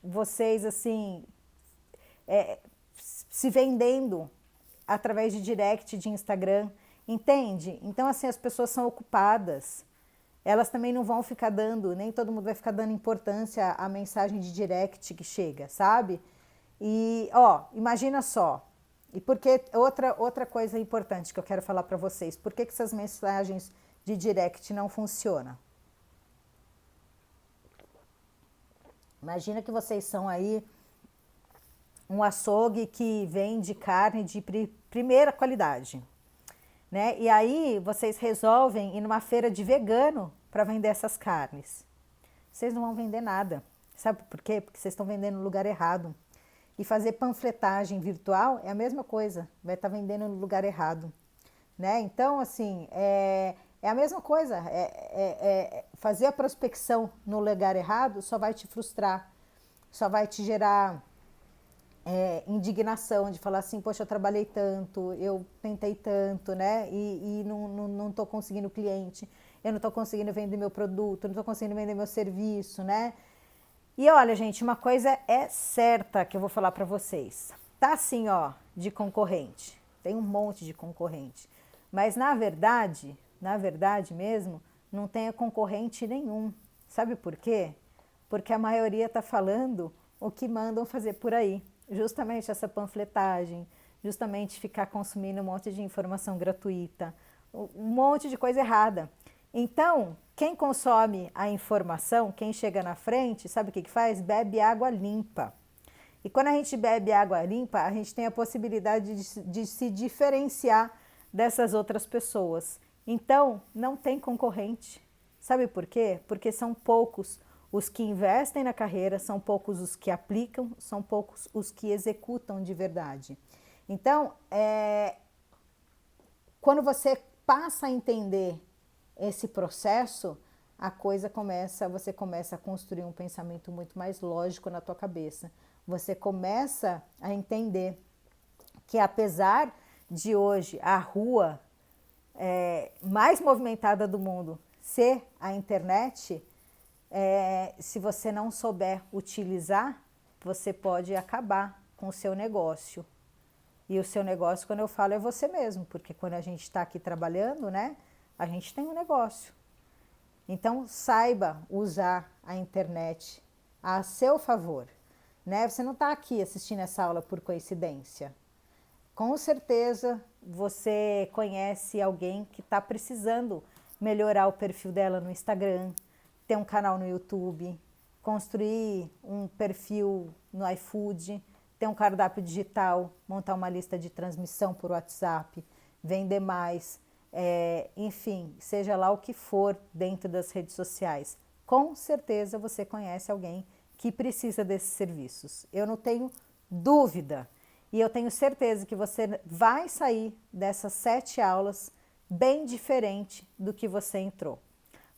vocês, assim, se vendendo através de direct de Instagram, entende? Então, assim, as pessoas são ocupadas, elas também não vão ficar dando, nem todo mundo vai ficar dando importância à mensagem de direct que chega, sabe? E, imagina só, e porque outra coisa importante que eu quero falar para vocês, por que essas mensagens de direct não funcionam? Imagina que vocês são aí um açougue que vende carne de primeira qualidade, né? E aí vocês resolvem ir numa feira de vegano para vender essas carnes. Vocês não vão vender nada. Sabe por quê? Porque vocês estão vendendo no lugar errado. E fazer panfletagem virtual é a mesma coisa, vai estar vendendo no lugar errado. né? Então, assim, é a mesma coisa. Fazer a prospecção no lugar errado só vai te frustrar, só vai te gerar indignação de falar assim, poxa, eu trabalhei tanto, eu tentei tanto, né? E não estou conseguindo cliente, eu não estou conseguindo vender meu produto, não estou conseguindo vender meu serviço, né? E olha, gente, uma coisa é certa que eu vou falar para vocês. Tá assim, ó, de concorrente. Tem um monte de concorrente. Mas na verdade mesmo, não tem concorrente nenhum. Sabe por quê? Porque a maioria tá falando o que mandam fazer por aí. Justamente essa panfletagem, justamente ficar consumindo um monte de informação gratuita, um monte de coisa errada. Então, quem consome a informação, quem chega na frente, sabe o que faz? Bebe água limpa. E quando a gente bebe água limpa, a gente tem a possibilidade de se diferenciar dessas outras pessoas. Então, não tem concorrente. Sabe por quê? Porque são poucos os que investem na carreira, são poucos os que aplicam, são poucos os que executam de verdade. Então, quando você passa a entender esse processo, você começa a construir um pensamento muito mais lógico na tua cabeça. Você começa a entender que apesar de hoje a rua mais movimentada do mundo ser a internet, se você não souber utilizar, você pode acabar com o seu negócio. E o seu negócio, quando eu falo, é você mesmo, porque quando a gente está aqui trabalhando, né, a gente tem um negócio. Então, saiba usar a internet a seu favor, né? Você não está aqui assistindo essa aula por coincidência. Com certeza, você conhece alguém que está precisando melhorar o perfil dela no Instagram, ter um canal no YouTube, construir um perfil no iFood, ter um cardápio digital, montar uma lista de transmissão por WhatsApp, vender mais, enfim, seja lá o que for dentro das redes sociais. Com certeza você conhece alguém que precisa desses serviços. Eu não tenho dúvida. E eu tenho certeza que você vai sair dessas 7 aulas bem diferente do que você entrou.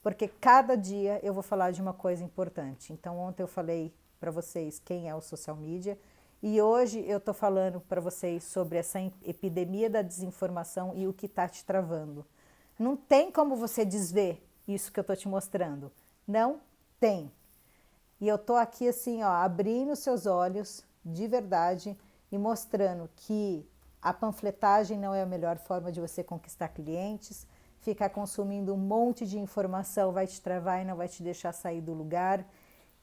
Porque cada dia eu vou falar de uma coisa importante. Então, ontem eu falei para vocês quem é o social media e hoje eu estou falando para vocês sobre essa epidemia da desinformação e o que está te travando. Não tem como você desver isso que eu estou te mostrando. Não tem. E eu estou aqui assim, ó, abrindo seus olhos de verdade e mostrando que a panfletagem não é a melhor forma de você conquistar clientes. Ficar consumindo um monte de informação vai te travar e não vai te deixar sair do lugar.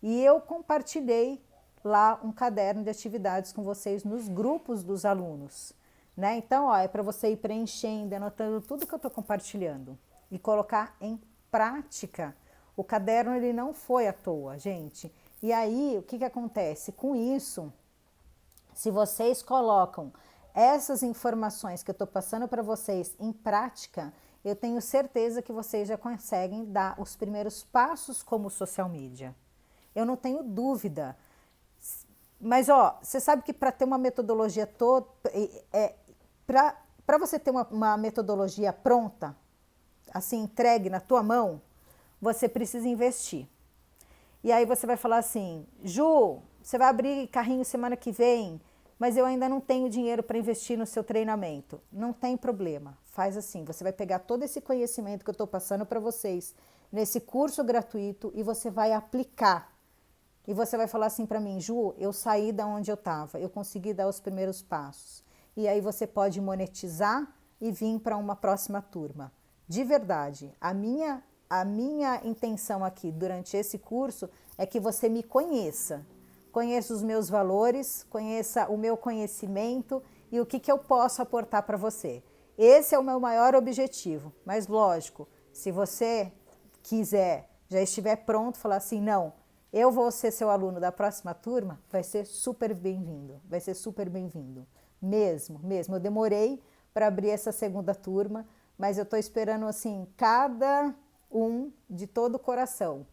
E eu compartilhei lá um caderno de atividades com vocês nos grupos dos alunos, né? Então, ó, é para você ir preenchendo, anotando tudo que eu estou compartilhando e colocar em prática. O caderno ele não foi à toa, gente. E aí, o que acontece? Com isso, se vocês colocam essas informações que eu estou passando para vocês em prática, eu tenho certeza que vocês já conseguem dar os primeiros passos como social media. Eu não tenho dúvida. Mas, ó, você sabe que para ter uma metodologia toda, para você ter uma metodologia pronta, assim, entregue na tua mão, você precisa investir. E aí você vai falar assim, Ju, você vai abrir carrinho semana que vem, mas eu ainda não tenho dinheiro para investir no seu treinamento. Não tem problema, faz assim, você vai pegar todo esse conhecimento que eu estou passando para vocês nesse curso gratuito e você vai aplicar. E você vai falar assim para mim, Ju, eu saí da onde eu estava, eu consegui dar os primeiros passos. E aí você pode monetizar e vir para uma próxima turma. De verdade, a minha intenção aqui durante esse curso é que você me conheça. Conheça os meus valores, conheça o meu conhecimento e o que eu posso aportar para você. Esse é o meu maior objetivo. Mas lógico, se você quiser, já estiver pronto, falar assim, não, eu vou ser seu aluno da próxima turma, vai ser super bem-vindo. Vai ser super bem-vindo. Mesmo. Eu demorei para abrir essa segunda turma, mas eu estou esperando assim, cada um de todo o coração.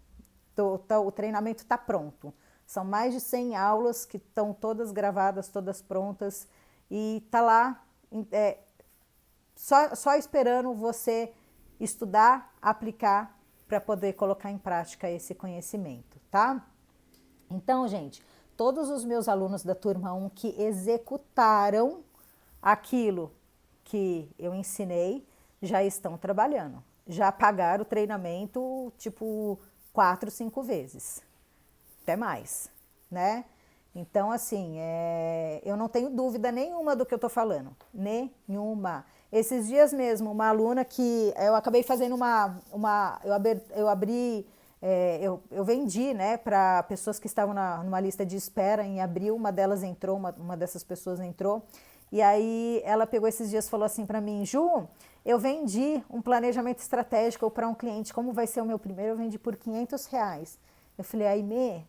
O treinamento está pronto. São mais de 100 aulas que estão todas gravadas, todas prontas e está lá só esperando você estudar, aplicar para poder colocar em prática esse conhecimento, tá? Então, gente, todos os meus alunos da turma 1 que executaram aquilo que eu ensinei já estão trabalhando, já pagaram o treinamento tipo 4, 5 vezes, até mais, né? Então, assim, eu não tenho dúvida nenhuma do que eu tô falando, nenhuma. Esses dias mesmo, uma aluna que eu acabei fazendo eu vendi, né, para pessoas que estavam numa lista de espera em abril, uma delas entrou, uma dessas pessoas entrou, e aí ela pegou esses dias e falou assim para mim, Ju, eu vendi um planejamento estratégico para um cliente, como vai ser o meu primeiro, eu vendi por R$ 500. Eu falei, Aimee,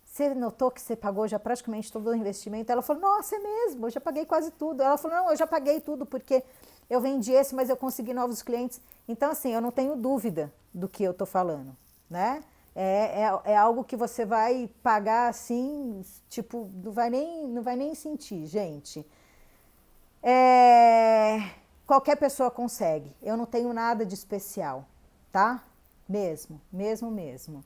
você notou que você pagou já praticamente todo o investimento? Ela falou, nossa, é mesmo, eu já paguei quase tudo. Ela falou, não, eu já paguei tudo porque eu vendi esse, mas eu consegui novos clientes. Então, assim, eu não tenho dúvida do que eu estou falando, né? É algo que você vai pagar assim, tipo, não vai nem sentir, gente. Qualquer pessoa consegue. Eu não tenho nada de especial, tá? Mesmo, mesmo, mesmo.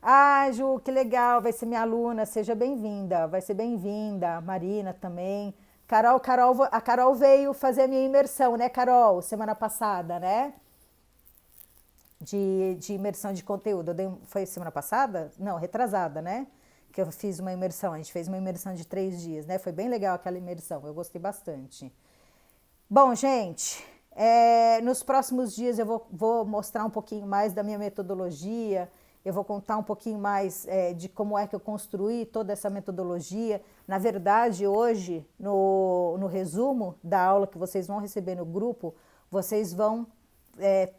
Ah, Ju, que legal, vai ser minha aluna, seja bem-vinda, vai ser bem-vinda, Marina também. A Carol veio fazer a minha imersão, né, Carol? Semana passada, né? De imersão de conteúdo. Foi semana passada? Não, retrasada, né? Que eu fiz uma imersão, a gente fez uma imersão de 3 dias, né? Foi bem legal aquela imersão, eu gostei bastante. Bom, gente, nos próximos dias eu vou mostrar um pouquinho mais da minha metodologia, eu vou contar um pouquinho mais de como é que eu construí toda essa metodologia. Na verdade, hoje, no resumo da aula que vocês vão receber no grupo, vocês vão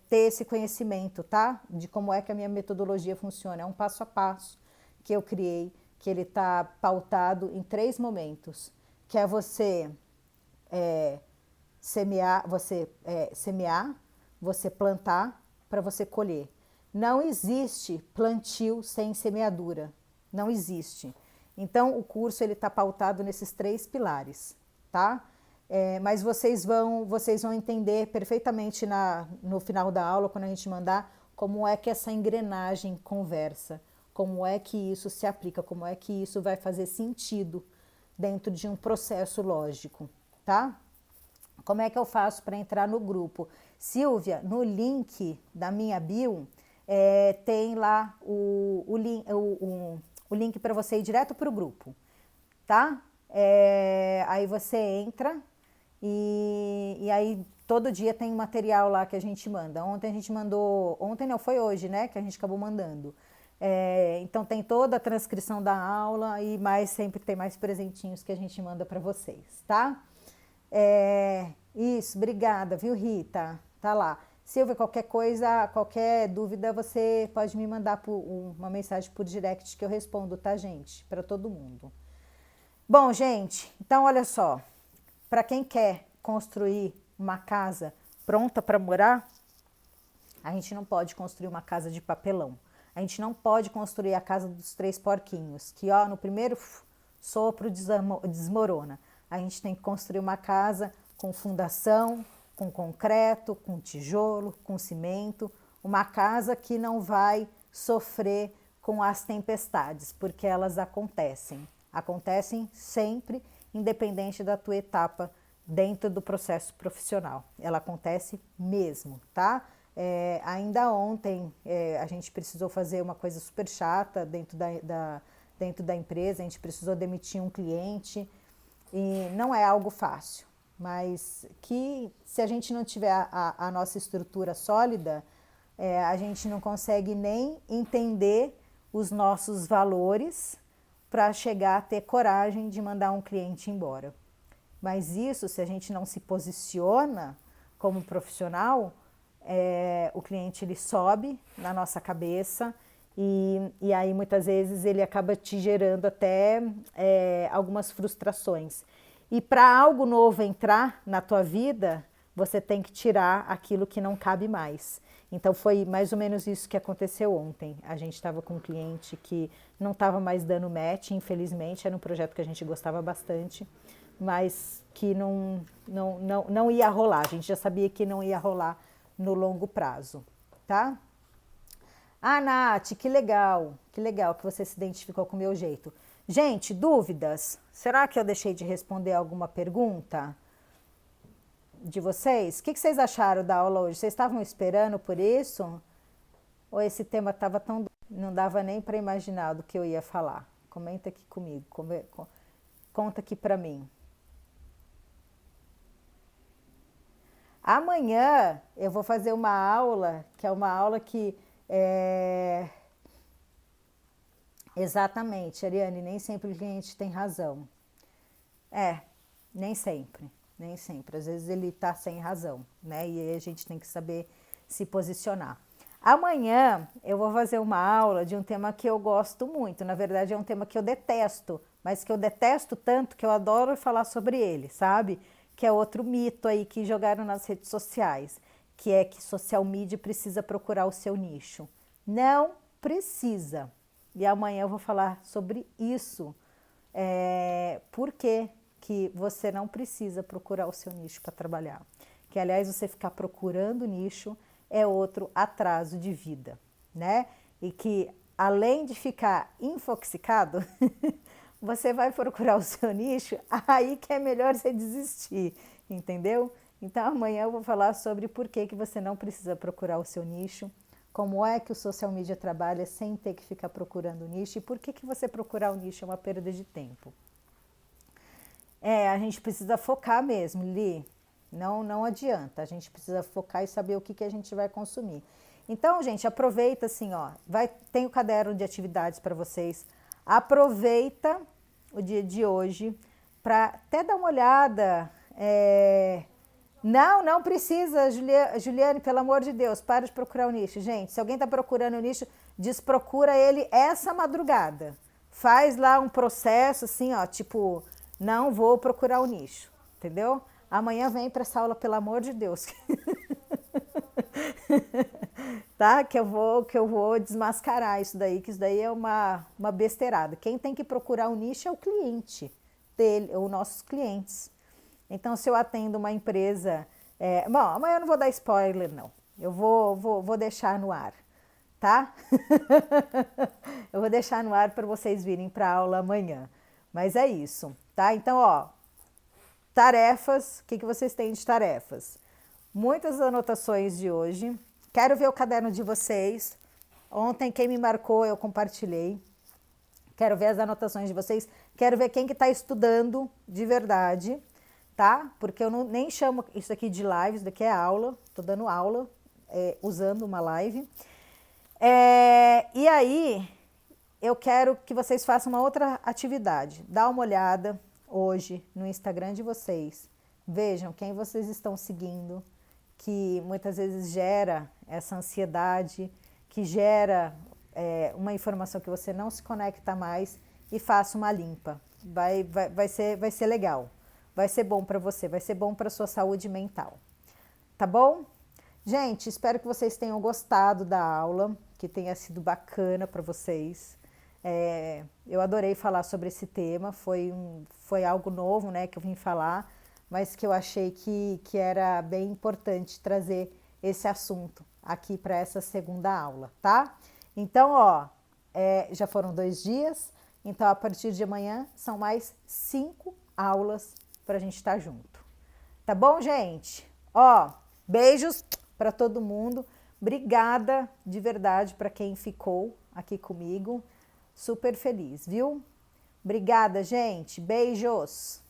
ter esse conhecimento, tá? De como é que a minha metodologia funciona. É um passo a passo que eu criei, que ele está pautado em 3 momentos, que é você semear, você plantar para você colher. Não existe plantio sem semeadura, não existe. Então o curso ele está pautado nesses 3 pilares, tá? Mas vocês vão entender perfeitamente no final da aula, quando a gente mandar, como é que essa engrenagem conversa, como é que isso se aplica, como é que isso vai fazer sentido dentro de um processo lógico, tá? Como é que eu faço para entrar no grupo? Silvia, no link da minha bio, tem lá o link para você ir direto para o grupo, tá? Aí você entra e aí todo dia tem material lá que a gente manda. Ontem a gente mandou, ontem não, foi hoje, né, que a gente acabou mandando. Então tem toda a transcrição da aula e mais sempre tem mais presentinhos que a gente manda para vocês, tá? Isso, obrigada, viu, Rita? Tá lá. Silvia, qualquer coisa, qualquer dúvida, você pode me mandar uma mensagem por direct que eu respondo, tá, gente? Para todo mundo. Bom, gente, então olha só. Para quem quer construir uma casa pronta para morar, a gente não pode construir uma casa de papelão. A gente não pode construir a casa dos 3 porquinhos, que ó, no primeiro sopro desmorona. A gente tem que construir uma casa com fundação, com concreto, com tijolo, com cimento, uma casa que não vai sofrer com as tempestades, porque elas acontecem. Acontecem sempre, independente da tua etapa dentro do processo profissional. Ela acontece mesmo, tá? Ainda ontem a gente precisou fazer uma coisa super chata dentro da empresa, a gente precisou demitir um cliente e não é algo fácil, mas que se a gente não tiver a nossa estrutura sólida, a gente não consegue nem entender os nossos valores para chegar a ter coragem de mandar um cliente embora. Mas isso, se a gente não se posiciona como profissional, o cliente ele sobe na nossa cabeça e aí muitas vezes ele acaba te gerando até algumas frustrações. E para algo novo entrar na tua vida, você tem que tirar aquilo que não cabe mais. Então foi mais ou menos isso que aconteceu ontem. A gente estava com um cliente que não estava mais dando match, infelizmente, era um projeto que a gente gostava bastante, mas que não ia rolar. A gente já sabia que não ia rolar no longo prazo, tá? Ah, Nath, que legal que você se identificou com o meu jeito. Gente, dúvidas? Será que eu deixei de responder alguma pergunta de vocês? O que vocês acharam da aula hoje? Vocês estavam esperando por isso? Ou esse tema estava tão... não dava nem para imaginar do que eu ia falar? Comenta aqui comigo, conta aqui para mim. Amanhã eu vou fazer uma aula, que é uma aula que exatamente, Ariane, nem sempre o cliente tem razão. Nem sempre, nem sempre. Às vezes ele está sem razão, né? E aí a gente tem que saber se posicionar. Amanhã eu vou fazer uma aula de um tema que eu gosto muito. Na verdade, é um tema que eu detesto, mas que eu detesto tanto que eu adoro falar sobre ele, sabe? Que é outro mito aí que jogaram nas redes sociais, que é que social media precisa procurar o seu nicho. Não precisa. E amanhã eu vou falar sobre isso. Por quê que você não precisa procurar o seu nicho para trabalhar? Que, aliás, você ficar procurando nicho é outro atraso de vida, né? E que, além de ficar infoxicado, você vai procurar o seu nicho, aí que é melhor você desistir, entendeu? Então, amanhã eu vou falar sobre por que você não precisa procurar o seu nicho, como é que o social media trabalha sem ter que ficar procurando o nicho e por que você procurar o nicho é uma perda de tempo. A gente precisa focar mesmo, Li. Não adianta, a gente precisa focar e saber o que a gente vai consumir. Então, gente, aproveita assim, ó, tem o caderno de atividades para vocês. Aproveita o dia de hoje para até dar uma olhada. Não precisa, Juliane, pelo amor de Deus, para de procurar o nicho. Gente, se alguém está procurando o nicho, desprocura ele essa madrugada. Faz lá um processo assim, ó, tipo, não vou procurar o nicho, entendeu? Amanhã vem para essa aula, pelo amor de Deus. Tá? Que eu vou desmascarar isso daí, que isso daí é uma besteirada. Quem tem que procurar o nicho é o cliente dele, ou nossos clientes. Então, se eu atendo uma empresa... bom, amanhã eu não vou dar spoiler, não. Eu vou deixar no ar, tá? Eu vou deixar no ar para vocês virem para a aula amanhã. Mas é isso, tá? Então, ó, tarefas, o que vocês têm de tarefas? Muitas anotações de hoje. Quero ver o caderno de vocês. Ontem, quem me marcou, eu compartilhei. Quero ver as anotações de vocês. Quero ver quem que está estudando de verdade, tá? Porque eu nem chamo isso aqui de live, isso daqui é aula. Estou dando aula, usando uma live. E aí, eu quero que vocês façam uma outra atividade. Dá uma olhada hoje no Instagram de vocês. Vejam quem vocês estão seguindo, que muitas vezes gera essa ansiedade, que gera uma informação que você não se conecta mais, e faça uma limpa. Vai ser legal, vai ser bom para você, vai ser bom para a sua saúde mental. Tá bom? Gente, espero que vocês tenham gostado da aula, que tenha sido bacana para vocês. Eu adorei falar sobre esse tema, foi algo novo, né, que eu vim falar, mas que eu achei que era bem importante trazer esse assunto aqui para essa segunda aula, tá? Então, ó, já foram 2 dias, então a partir de amanhã são mais 5 aulas para a gente estar junto. Tá bom, gente? Ó, beijos para todo mundo. Obrigada de verdade para quem ficou aqui comigo. Super feliz, viu? Obrigada, gente. Beijos.